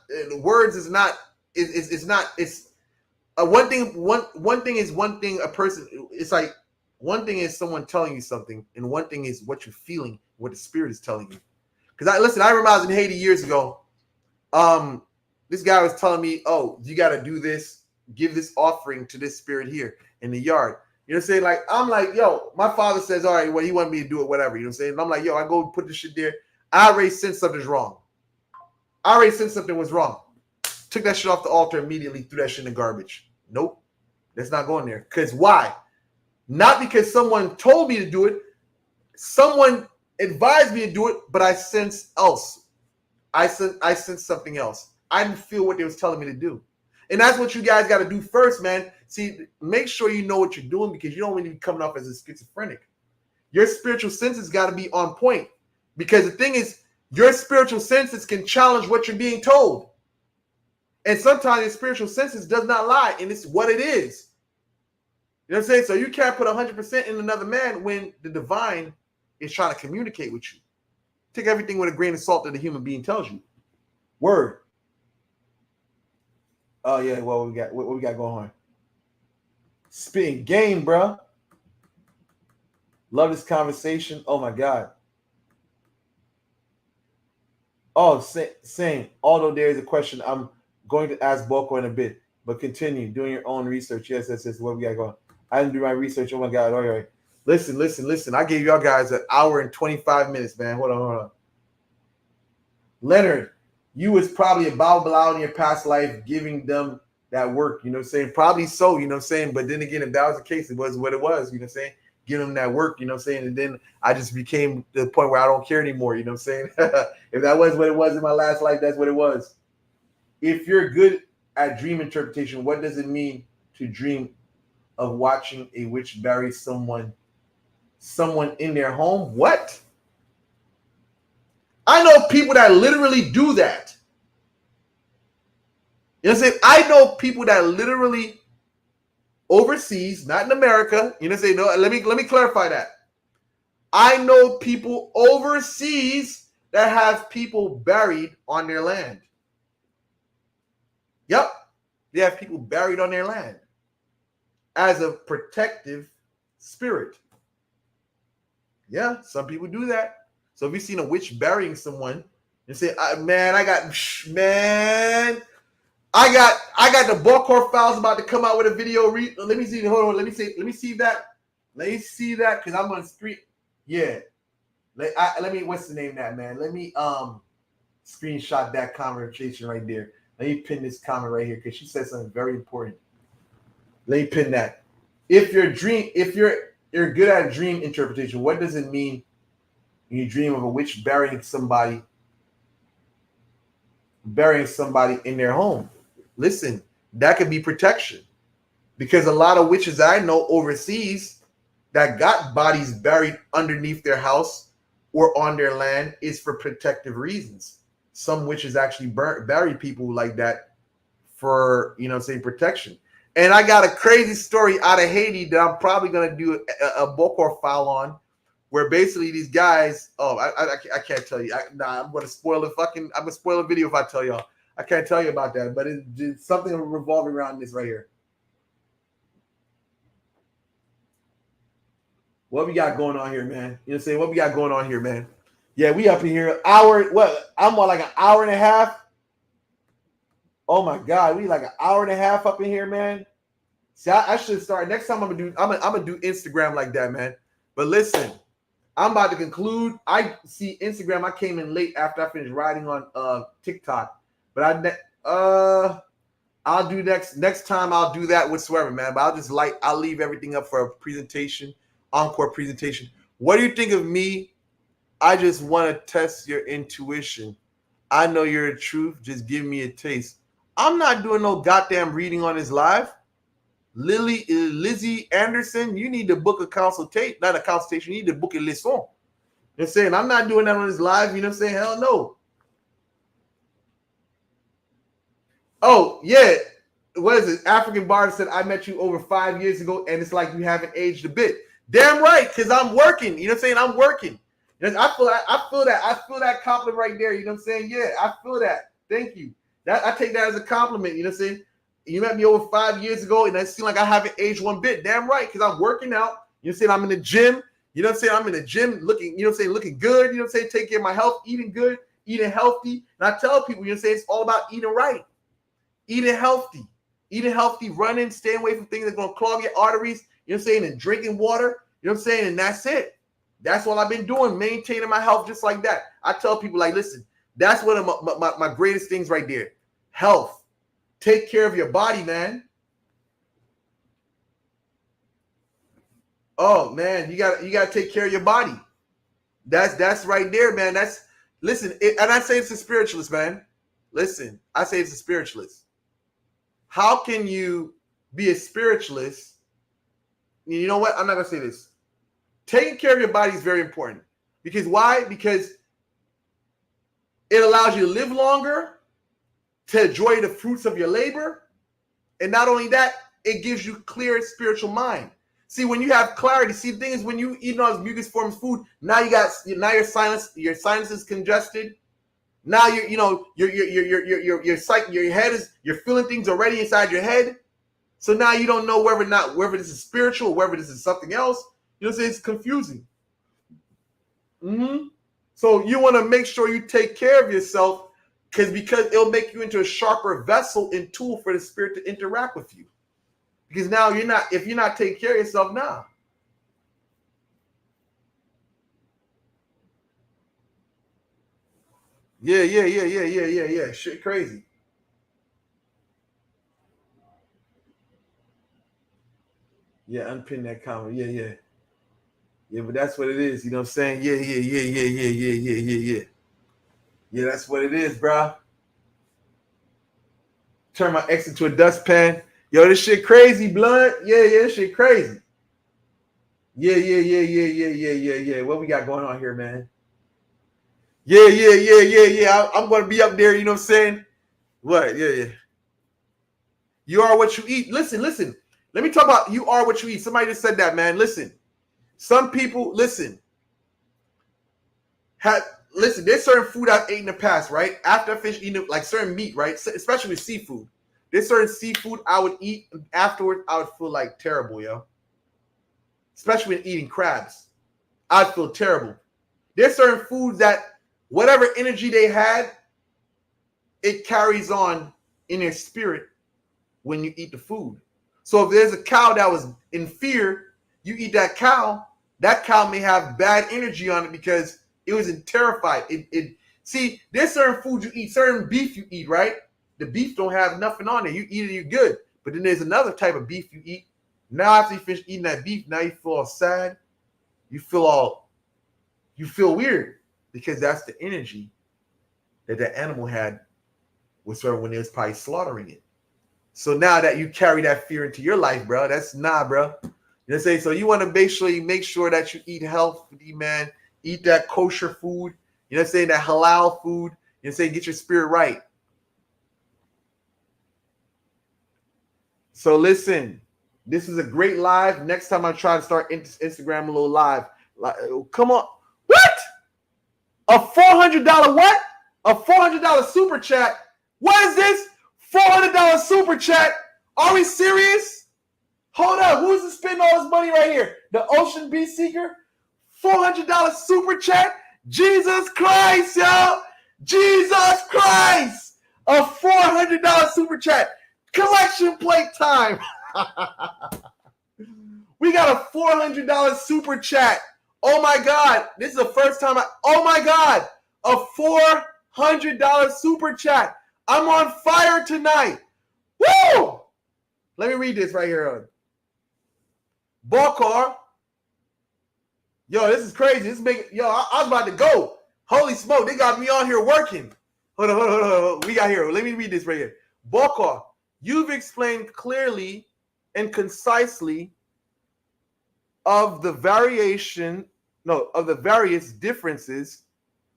A: one thing is one thing a person, it's like one thing is someone telling you something and one thing is what you're feeling, what the spirit is telling you. Because I remember I was in Haiti years ago. This guy was telling me, oh, you got to do this, give this offering to this spirit here in the yard. You know what I'm saying? Like, I'm like, yo, my father says, all right, well, he wanted me to do it, whatever. You know what I'm saying? And I'm like, yo, I go put this shit there. I already sensed something's wrong. I already sensed something was wrong. Took that shit off the altar immediately, threw that shit in the garbage. Nope. That's not going there. Because why? Not because someone told me to do it. Someone advised me to do it, but I sensed else. I sensed something else. I didn't feel what they was telling me to do. And that's what you guys got to do first, man. See, make sure you know what you're doing because you don't want to be coming off as a schizophrenic. Your spiritual senses got to be on point. Because the thing is, your spiritual senses can challenge what you're being told. And sometimes your spiritual senses does not lie, and it's what it is. You know what I'm saying? So you can't put 100% in another man when the divine is trying to communicate with you. Take everything with a grain of salt that the human being tells you. Word. Oh yeah, well, what we got going on? Spitting game, bro. Love this conversation. Oh my God. Oh, same. Although there is a question I'm going to ask Boko in a bit, but continue doing your own research. Yes, what we got going. I didn't do my research. Oh my God. All right. Listen. I gave y'all guys an hour and 25 minutes, man. Hold on. Leonard, you was probably a Bakoulou in your past life giving them that work, you know what I'm saying? Probably so, you know what I'm saying? But then again, if that was the case, it was what it was, you know what I'm saying? Give them that work, you know what I'm saying? And then I just became to the point where I don't care anymore, you know what I'm saying? If that was what it was in my last life, that's what it was. If you're good at dream interpretation, what does it mean to dream of watching a witch bury someone in their home? What? I know people that literally do that. You know what I'm saying? I know people that literally overseas, not in America. You know what I'm saying? No, let me clarify that. I know people overseas that have people buried on their land. Yep. They have people buried on their land as a protective spirit. Yeah, some people do that. So if you've seen a witch burying someone and say, man, I got the Bokor files about to come out with a video. Let me see. Hold on. Let me see that. Let me see that because I'm on the street. Yeah. Let me. What's the name of that, man? Let me screenshot that conversation right there. Let me pin this comment right here because she said something very important. Let me pin that. If you're good at dream interpretation, what does it mean when you dream of a witch burying somebody in their home? Listen, that could be protection because a lot of witches I know overseas that got bodies buried underneath their house or on their land is for protective reasons. Some witches actually bury people like that for, say protection. And I got a crazy story out of Haiti that I'm probably going to do a Bokor file on, where basically these guys, I can't tell you. I'm going to spoil I'm going to spoil a video if I tell y'all. I can't tell you about that, but it's something revolving around this right here. What we got going on here, man? You know what I'm saying? What we got going on here, man? Yeah, we up in here. I'm on like an hour and a half. Oh my God, we like an hour and a half up in here, man. See, I should start next time. I'm gonna do Instagram like that, man. But listen, I'm about to conclude. I see Instagram. I came in late after I finished writing on TikTok, but I'll do next time. I'll do that whatsoever, man. But I'll leave everything up for a presentation, encore presentation. What do you think of me? I just want to test your intuition. I know you're the truth. Just give me a taste. I'm not doing no goddamn reading on this live. Lizzie Anderson, you need to book a consultation. Not a consultation. You need to book a lesson. You know what I'm saying? I'm not doing that on this live. You know what I'm saying? Hell no. Oh, yeah. What is it? African Bard said, I met you over 5 years ago, and it's like you haven't aged a bit. Damn right, because I'm working. You know what I'm saying? I'm working. I feel that compliment right there. You know what I'm saying? Yeah, I feel that. Thank you. I take that as a compliment. You know what I'm saying? You met me over 5 years ago, and I seem like I haven't aged one bit. Damn right, because I'm working out. You know what I'm saying? I'm in the gym. You know what I'm saying? I'm in the gym looking, you know what I'm saying, looking good. You know what I'm saying? Taking care of my health, eating good, eating healthy. And I tell people, you know what I'm saying, it's all about eating right. Eating healthy, running, staying away from things that are going to clog your arteries. You know what I'm saying? And drinking water. You know what I'm saying? And that's it. That's all I've been doing, maintaining my health just like that. I tell people, like, listen, that's one of my greatest things right there. Health. Take care of your body, man. Oh man, you gotta take care of your body. That's right there, man. And I say it's a spiritualist, man. Listen, I say it's a spiritualist. How can you be a spiritualist? You know what? I'm not gonna say this. Taking care of your body is very important. Because why? Because it allows you to live longer, to enjoy the fruits of your labor. And not only that, it gives you clear spiritual mind. See, when you have clarity, see, the thing is, when you eat all this mucus forms food, now your sinuses congested. Now your head is, you're feeling things already inside your head. So now you don't know whether this is spiritual or whether this is something else. You know what I'm saying? It's confusing. So you want to make sure you take care of yourself because it'll make you into a sharper vessel and tool for the spirit to interact with you. Because now if you're not taking care of yourself now. Yeah. Shit crazy. Yeah, unpin that comment. Yeah. Yeah, but that's what it is. You know what I'm saying? Yeah. Yeah, that's what it is, bro. Turn my ex into a dustpan. Yo, this shit crazy, blood. Yeah, this shit crazy. Yeah. What we got going on here, man? Yeah. I'm gonna be up there, you know what I'm saying? What? Yeah. You are what you eat. Listen. Let me talk about you are what you eat. Somebody just said that, man. Listen. Some people, listen. There's certain food I've ate in the past, right? After I finish eating like certain meat, right? Especially with seafood. There's certain seafood I would eat, and afterwards I would feel like terrible, yo. Especially when eating crabs. I'd feel terrible. There's certain foods that whatever energy they had, it carries on in their spirit when you eat the food. So if there's a cow that was in fear, you eat that cow may have bad energy on it because it was terrified. See, there's certain foods you eat, certain beef you eat, right? The beef don't have nothing on it. You eat it, you're good. But then there's another type of beef you eat. Now after you finish eating that beef, now you feel all sad. You feel weird because that's the energy that the animal had when they was probably slaughtering it. So now that you carry that fear into your life, bro, that's bro. You know what I'm saying? So you want to make sure that you eat healthy, man. Eat that kosher food. You know what I'm saying? That halal food. You know what I'm saying? Get your spirit right. So listen, this is a great live. Next time I try to start Instagram a little live. Come on. What? A $400 what? A $400 super chat. What is this? $400 super chat. Are we serious? Hold up. Who's spending all this money right here? The Ocean Bee Seeker? $400 super chat? Jesus Christ, yo. Jesus Christ. A $400 super chat. Collection plate time. We got a $400 super chat. Oh my God. This is the first time oh my God. A $400 super chat. I'm on fire tonight. Woo! Let me read this right here. Bokor. Yo, this is crazy. I was about to go. Holy smoke, they got me on here working. Hold on. We got here. Let me read this right here. Bokor, you've explained clearly and concisely of the various differences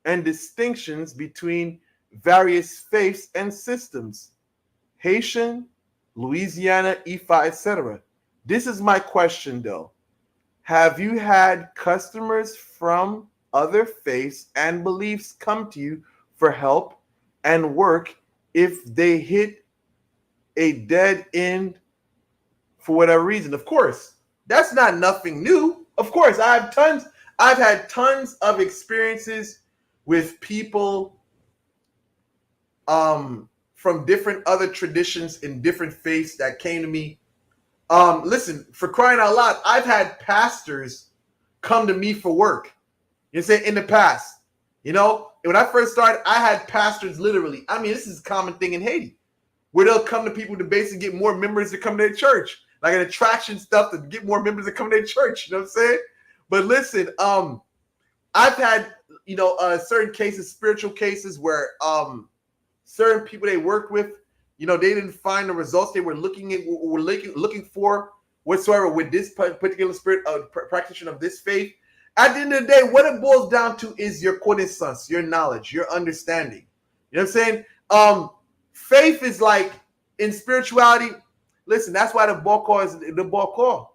A: and distinctions between various faiths and systems, Haitian, Louisiana, Ifa, etc. This is my question though. Have you had customers from other faiths and beliefs come to you for help and work if they hit a dead end for whatever reason? Of course, that's not nothing new. Of course, I've had tons of experiences with people from different other traditions in different faiths that came to me. Listen, for crying out loud, I've had pastors come to me for work. You say in the past, when I first started, I had pastors literally. I mean, this is a common thing in Haiti, where they'll come to people to basically get more members to come to their church, like an attraction stuff to get more members to come to their church. You know what I'm saying? But listen, I've had certain cases, spiritual cases, where certain people they work with, they didn't find the results they were looking for whatsoever with this particular spirit practitioner of this faith. At the end of the day, what it boils down to is your connaissance, your knowledge, your understanding. You know what I'm saying? Faith is like in spirituality. Listen, that's why the Bokor is the Bokor.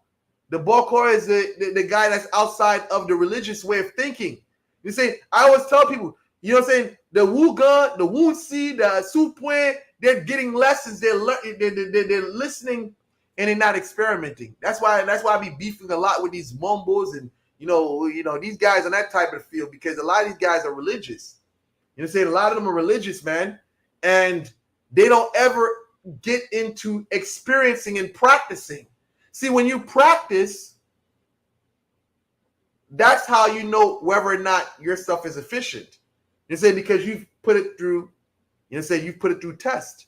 A: The Bokor is the guy that's outside of the religious way of thinking. You say, I always tell people, you know what I'm saying? The Wuga, the Wunsi, the Supwe, they're getting lessons. They're listening and they're not experimenting. That's why I be beefing a lot with these mumbos and these guys on that type of field, because a lot of these guys are religious. You know what I'm saying? A lot of them are religious, man. And they don't ever get into experiencing and practicing. See, when you practice, that's how you know whether or not your stuff is efficient. You say, because you've put it through, you've put it through test.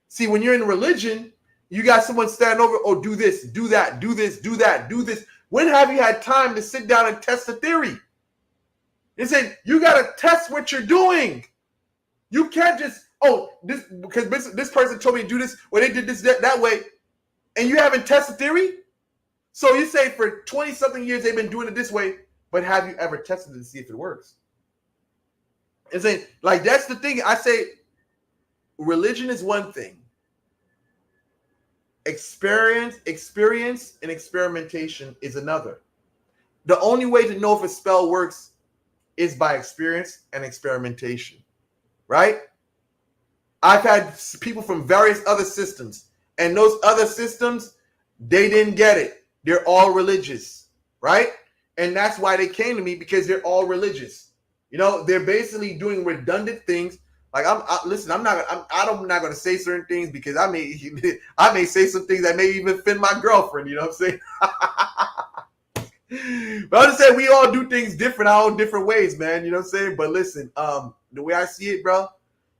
A: See, when you're in religion, you got someone standing over, oh, do this, do that, do this, do that, do this. When have you had time to sit down and test the theory? You say, you got to test what you're doing. You can't just, because this person told me to do this, or they did this that way, and you haven't tested theory? So you say for 20-something years they've been doing it this way, but have you ever tested it to see if it works? And saying, like, that's the thing. I say religion is one thing. Experience and experimentation is another. The only way to know if a spell works is by experience and experimentation, right? I've had people from various other systems, and those other systems, they didn't get it. They're all religious, right? And that's why they came to me, because they're all religious. They're basically doing redundant things. Like I'm not going to say certain things, because I may say some things that may even offend my girlfriend. You know what I'm saying? But I'm just saying we all do things different, our own different ways, man. You know what I'm saying? But listen, the way I see it, bro,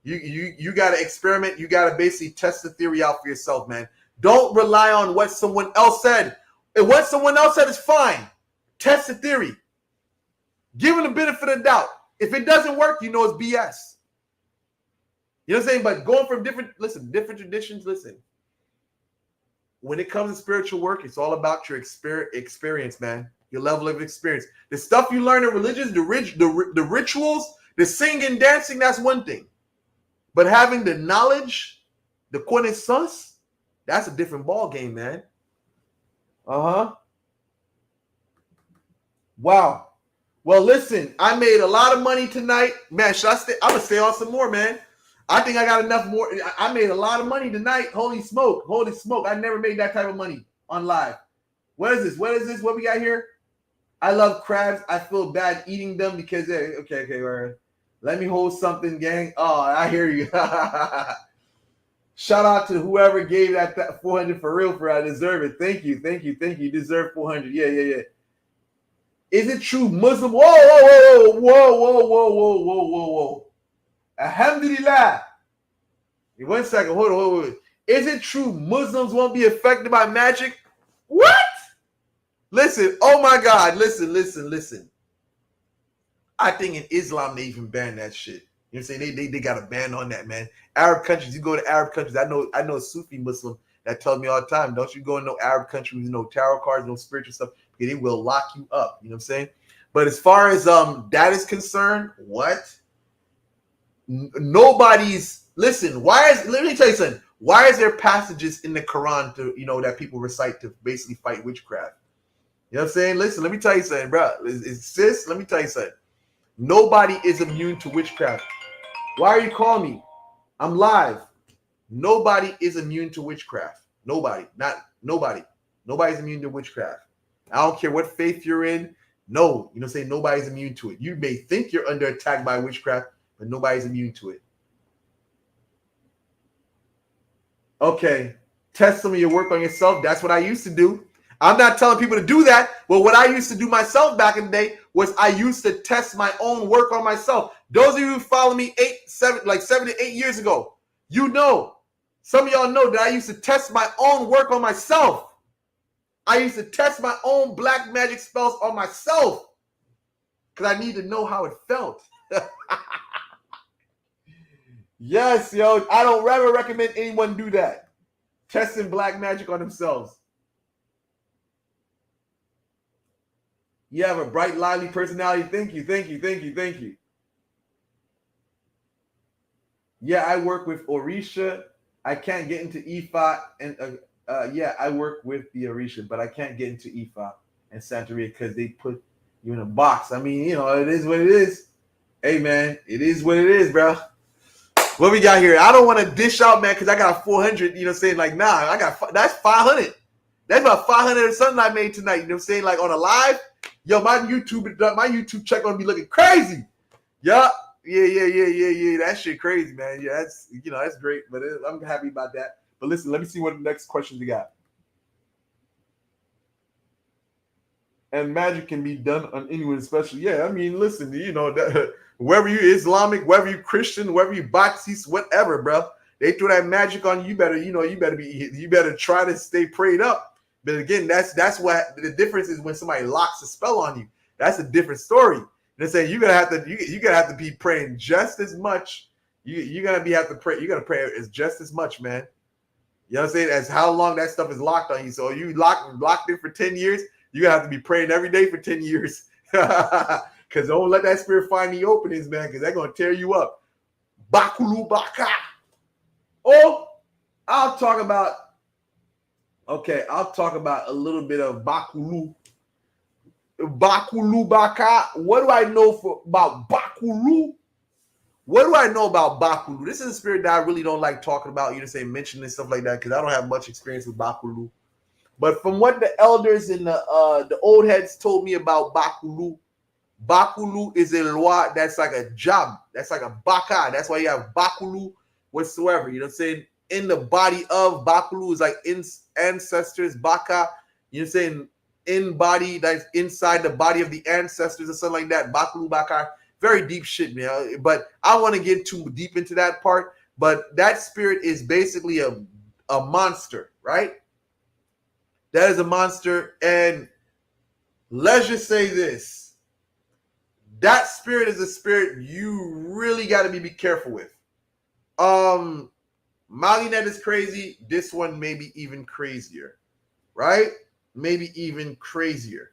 A: you got to experiment. You got to basically test the theory out for yourself, man. Don't rely on what someone else said. And what someone else said is fine. Test the theory. Give them the benefit of the doubt. If it doesn't work, it's BS. You know what I'm saying? But going from different traditions, when it comes to spiritual work, it's all about your experience, man. Your level of experience. The stuff you learn in religion, the rituals, the singing, dancing, that's one thing. But having the knowledge, the connaissance, that's a different ball game, man. Wow. Well, listen, I made a lot of money tonight. Man, should I stay? I'm going to stay on some more, man. I think I got enough more. I made a lot of money tonight. Holy smoke. I never made that type of money on live. What is this? What we got here? I love crabs. I feel bad eating them because okay. All right. Let me hold something, gang. Oh, I hear you. Shout out to whoever gave that 400 for real. I deserve it. Thank you. You deserve 400. Yeah. Is it true Muslim? Whoa. Alhamdulillah. 1 second. Hold on. Is it true Muslims won't be affected by magic? What? Listen. Oh my God. Listen. I think in Islam they even ban that shit. You know what I'm saying? They got a ban on that, man. Arab countries, you go to Arab countries. I know a Sufi Muslim that tells me all the time, don't you go in no Arab country with no tarot cards, no spiritual stuff, because it will lock you up. You know what I'm saying? But as far as that is concerned, what? Nobody's listen. Let me tell you something. Why is there passages in the Quran that people recite to basically fight witchcraft? You know what I'm saying? Listen, let me tell you something, bro. Sis, let me tell you something. Nobody is immune to witchcraft. Why are you calling me? I'm live. Nobody is immune to witchcraft. Nobody. Nobody's immune to witchcraft. I don't care what faith you're in. No, you know what I'm saying? Nobody's immune to it. You may think you're under attack by witchcraft, but nobody's immune to it. Okay. Test some of your work on yourself. That's what I used to do. I'm not telling people to do that, but what I used to do myself back in the day was I used to test my own work on myself. Those of you who follow me 7 to 8 years ago, some of y'all know that I used to test my own work on myself. I used to test my own black magic spells on myself because I need to know how it felt. Yes, yo, I don't ever recommend anyone do that. Testing black magic on themselves. You have a bright, lively personality. Thank you. Yeah, I work with Orisha. I can't get into Ifa and I work with the Orisha, but I can't get into Ifa and Santeria because they put you in a box. I mean, it is what it is. Hey, man, it is what it is, bro. What we got here? I don't want to dish out, man, because I got 400. Saying like, nah, that's 500. That's about 500 or something I made tonight. You know what I'm saying? Like on a live. Yo, my YouTube check gonna be looking crazy. Yeah. That shit crazy, man. Yeah, that's great. But I'm happy about that. But listen, let me see what the next questions we got. And magic can be done on anyone, especially. Yeah, I mean, listen, whether you Islamic, whether you Christian, whether you Baptist, whatever, bro. They threw that magic on you. You better try to stay prayed up. But again, that's what the difference is when somebody locks a spell on you. That's a different story. They're saying you're gonna have to be praying just as much. You're gonna have to pray. You're gonna pray as just as much, man. You know what I'm saying? As how long that stuff is locked on you. So you locked in for 10 years. You gotta have to be praying every day for 10 years. Because don't let that spirit find the openings, man, because they're going to tear you up. Bakoulou Baka. Oh, I'll talk about a little bit of Bakoulou. Bakoulou Baka. What do I know about Bakoulou? What do I know about Bakoulou? This is a spirit that I really don't like talking about. Mentioning stuff like that, because I don't have much experience with Bakoulou. But from what the elders and the old heads told me about Bakoulou, Bakoulou is a loi that's like a job. That's like a Baka. That's why you have Bakoulou whatsoever. You know what I'm saying? In the body of Bakoulou is like ancestors, Baka. You know what I'm saying? In body, that's inside the body of the ancestors or something like that. Bakoulou, Baka. Very deep shit, man. But I want to get too deep into that part. But that spirit is basically a monster, right? That is a monster. And let's just say this. That spirit is a spirit you really got to be careful with. Malinette is crazy. This one may be even crazier, right? Maybe even crazier.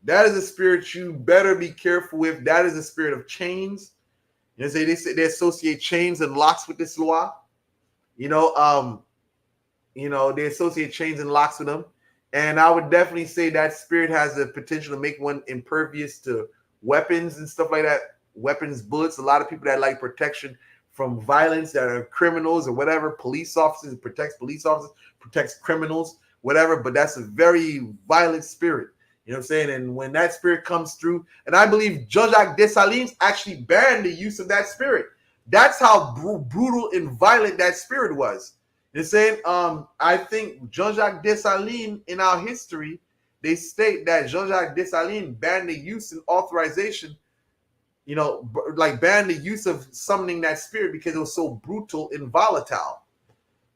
A: That is a spirit you better be careful with. That is a spirit of chains. They say they associate chains and locks with this law. They associate chains and locks with them. And I would definitely say that spirit has the potential to make one impervious to weapons and stuff like that. Weapons, bullets. A lot of people that like protection from violence, that are criminals or whatever. Police officers, protects police officers, protects criminals, whatever. But that's a very violent spirit. You know what I'm saying? And when that spirit comes through, and I believe Jean-Jacques Dessalines actually banned the use of that spirit. That's how brutal and violent that spirit was. You know what I'm saying? I think Jean-Jacques Dessalines, in our history, they state that Jean-Jacques Dessalines banned the use and authorization, banned the use of summoning that spirit because it was so brutal and volatile.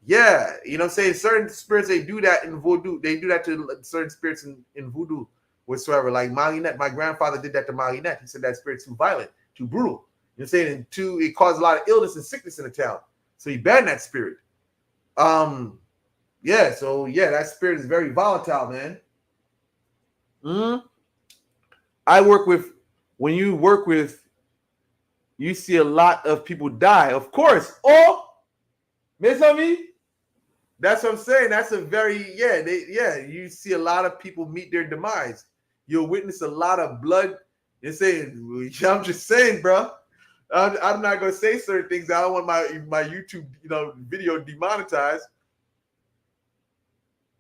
A: Yeah, you know what I'm saying? Certain spirits, they do that in Vodou. They do that to certain spirits in Voodoo whatsoever. Like Malinette, my grandfather did that to Malinette. He said that spirit's too violent, too brutal. You know what I'm saying? And it caused a lot of illness and sickness in the town. So he banned that spirit. That spirit is very volatile, man. When you work with, you see a lot of people die, of course. Oh, mes amis, that's what I'm saying. That's a very, you see a lot of people meet their demise. You'll witness a lot of blood. You're saying, I'm just saying, bro. I'm not going to say certain things. I don't want my YouTube, video demonetized.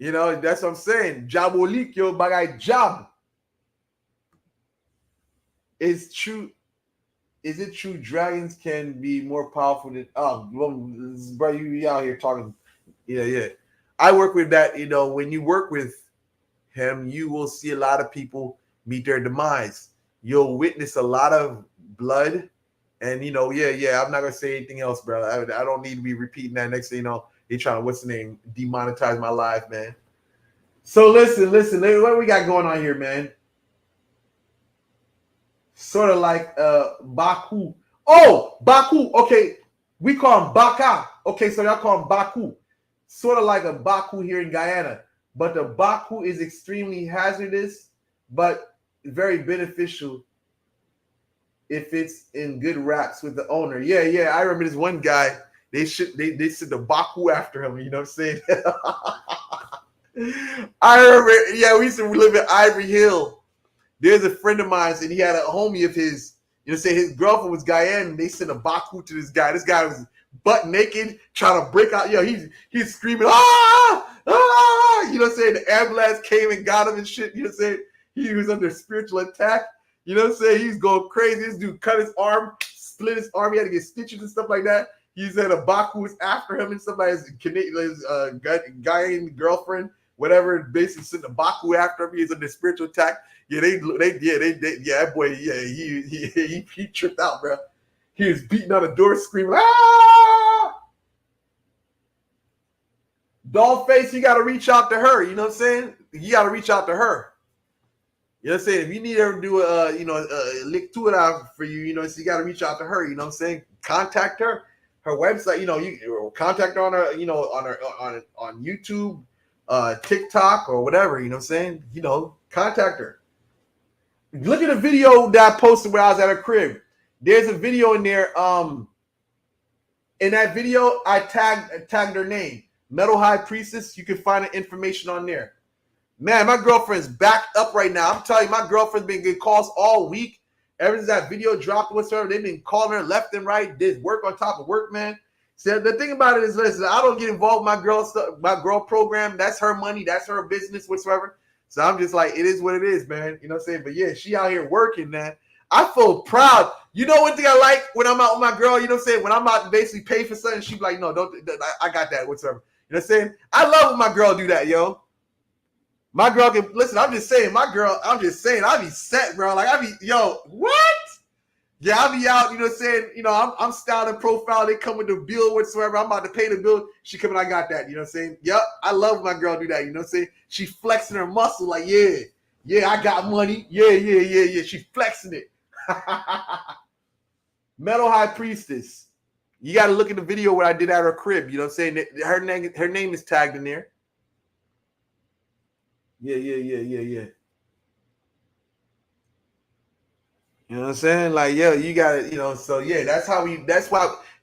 A: That's what I'm saying. Jabolik, yo, bagay jab. Is it true dragons can be more powerful than bro, you out here talking. Yeah. I work with that, when you work with him, you will see a lot of people meet their demise. You'll witness a lot of blood. And I'm not gonna say anything else, bro. I don't need to be repeating that. Next thing you know, they trying to demonetize my life, man. So listen, what we got going on here, man? Sort of like Baku. Oh, Baku. Okay, we call him Baka. Okay, so y'all call him Baku. Sort of like a Baku here in Guyana. But the Baku is extremely hazardous, but very beneficial if it's in good raps with the owner. Yeah. I remember this one guy. They sent the Baku after him. You know what I'm saying? I remember. Yeah, we used to live in Ivory Hill. There's a friend of mine, and he had a homie of his. His girlfriend was Guyana. And they sent a Baku to this guy. This guy was butt naked, trying to break out. He's screaming, ah! You know what I'm saying? The ambulance came and got him and shit. You know what I'm saying? he was under spiritual attack. You know what I'm saying? He's going crazy. This dude cut his arm, split his arm. He had to get stitches and stuff like that. He said a Bakoulou was after him and stuff like his Ghanaian girlfriend, whatever. Basically, sent a Bakoulou after him. He's under spiritual attack. Yeah, that boy, yeah, he tripped out, bro. He was beating on the door, screaming, ah! Dollface, you got to reach out to her. You know what I'm saying? You got to reach out to her. You know what I'm saying? If you need her to do a lick to it out for you, you know, so you got to reach out to her. You know what I'm saying? Contact her. Her website, you know, you contact her on her, you know, on YouTube, TikTok or whatever. You know what I'm saying? You know, contact her. Look at the video that I posted where I was at her crib. There's a video in there. In that video, I tagged her name, Metal High Priestess. You can find the information on there. Man, my girlfriend's backed up right now. I'm telling you, my girlfriend's been getting calls all week. Ever since that video dropped with her, they've been calling her left and right. Did work on top of work, man. So the thing about it is, listen, I don't get involved with my girl program. That's her money. That's her business, whatsoever. So I'm just like, it is what it is, man. You know what I'm saying? But yeah, she out here working, man. I feel proud. You know one thing I like when I'm out with my girl, you know what I'm saying? When I'm out to basically pay for something, she be like, no, don't, I got that, whatsoever. You know what I'm saying? I love when my girl do that, yo. My girl can, listen, I'm just saying, I be set, bro. Like, I be, yo, what? Yeah, I be out, you know what I'm saying? You know, I'm styling profile. They come with the bill whatsoever. I'm about to pay the bill. She coming, I got that, you know what I'm saying? Yep, I love when my girl do that, you know what I'm saying? She flexing her muscle like, yeah, I got money. Yeah. She flexing it. Metal High Priestess. You got to look at the video what I did at her crib, you know what I'm saying? Her name is tagged in there. Yeah. You know what I'm saying? Like, yo, you got to, you know, so yeah, that's why,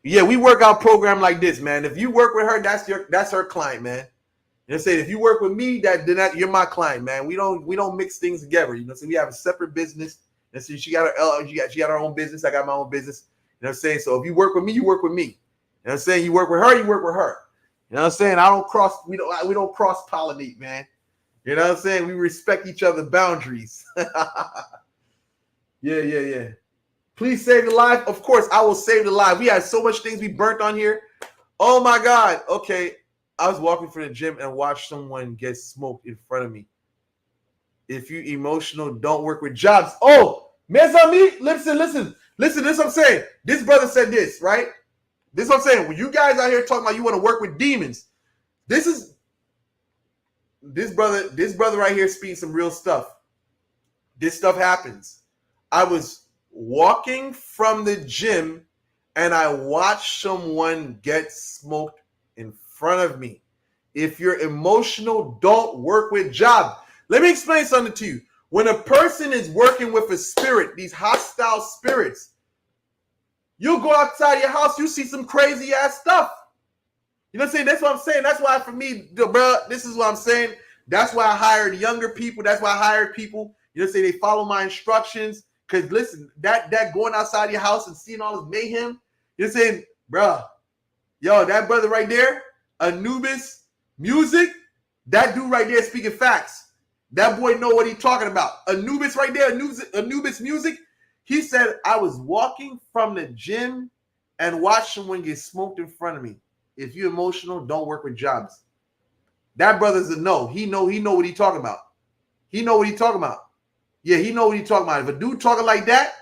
A: we work out program like this, man. If you work with her, that's her client, man. You know what I'm saying? If you work with me, then you're my client, man. We don't mix things together, you know. So we have a separate business. And so she got her own business. I got my own business. You know what I'm saying? So if you work with me, you work with me. You know what I'm saying? You work with her, you work with her. You know what I'm saying? We don't cross pollinate, man. You know what I'm saying? We respect each other's boundaries. Yeah. Please save the life. Of course, I will save the life. We had so much things we burnt on here. Oh my God. Okay. I was walking from the gym and watched someone get smoked in front of me. If you emotional, don't work with jobs. Oh, mes amis, listen. This is what I'm saying. This brother said this, right? This is what I'm saying. When you guys out here talking about you want to work with demons, this brother right here speaking some real stuff. This stuff happens. I was walking from the gym and I watched someone get smoked in front of me. If you're emotional, don't work with jobs. Let me explain something to you. When a person is working with a spirit, these hostile spirits, you'll go outside your house, you see some crazy ass stuff. You know what I'm saying? That's what I'm saying. That's why for me, bro, this is what I'm saying. That's why I hired younger people. That's why I hired people, you know what I'm saying? They follow my instructions. Because listen, that going outside your house and seeing all this mayhem, you're saying, bro, yo, that brother right there, Anubis Music, that dude right there speaking facts. That boy know what he's talking about. Anubis right there, Anubis Music. He said, I was walking from the gym and watched someone get smoked in front of me. If you're emotional, don't work with jobs. That brother's a no. He know what he's talking about. He know what he's talking about. Yeah, he know what he's talking about. If a dude talking like that,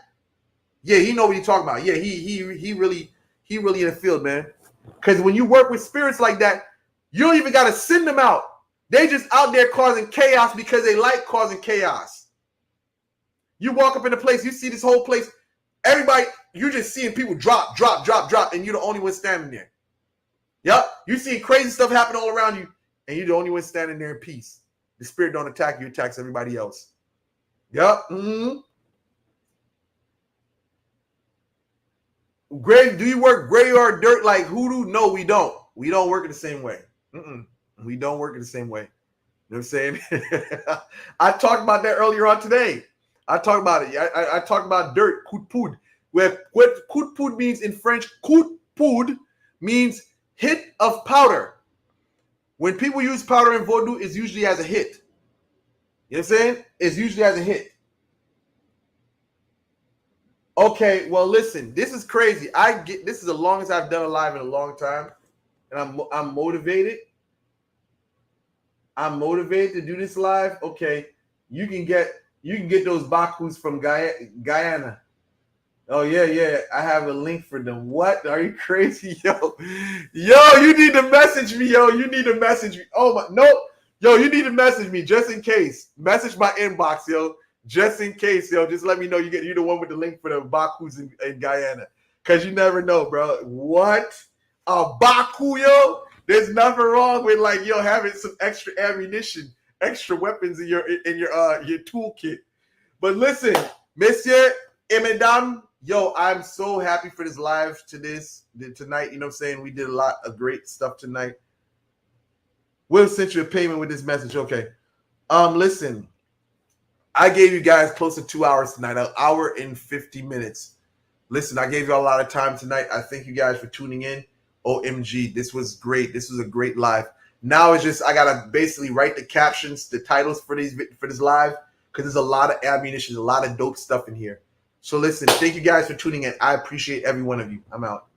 A: yeah, he know what he's talking about. Yeah, he really in the field, man. Because when you work with spirits like that, you don't even got to send them out. They just out there causing chaos because they like causing chaos. You walk up in a place, you see this whole place, everybody, you're just seeing people drop, and you're the only one standing there. Yep, you see crazy stuff happen all around you, and you're the only one standing there in peace. The spirit don't attack you, it attacks everybody else. Yep. Mm-hmm. Do you work graveyard dirt like Voodoo? No, we don't. We don't work in the same way. We don't work in the same way. You know what I'm saying? I talked about that earlier on today. I talked about it. I talked about dirt, coup de poudre. Where what coup de poudre means in French, coup de poudre means hit of powder. When people use powder in Vodou, it's usually as a hit. You know what I'm saying? It's usually as a hit. Okay, well, listen, this is crazy. This is the longest I've done a live in a long time, and I'm motivated. I'm motivated to do this live. Okay, you can get those Bakus from Guyana. Oh yeah. I have a link for them. What? Are you crazy, yo? You need to message me, yo. You need to message me. Oh my, no, yo, you need to message me just in case. Message my inbox, yo. Just in case, yo. Just let me know you're the one with the link for the Bakus in Guyana, cause you never know, bro. What? A Baku, yo? There's nothing wrong with like having some extra ammunition, extra weapons in your toolkit. But listen, Monsieur et Madame, yo, I'm so happy for this live tonight. You know what I'm saying? We did a lot of great stuff tonight. We'll send you a payment with this message. Okay. Listen, I gave you guys close to 2 hours tonight, an hour and 50 minutes. Listen, I gave you a lot of time tonight. I thank you guys for tuning in. OMG, this was great. This was a great live. Now it's just I gotta basically write the captions, the titles for this live, because there's a lot of ammunition, a lot of dope stuff in here. So listen, thank you guys for tuning in. I appreciate every one of you. I'm out.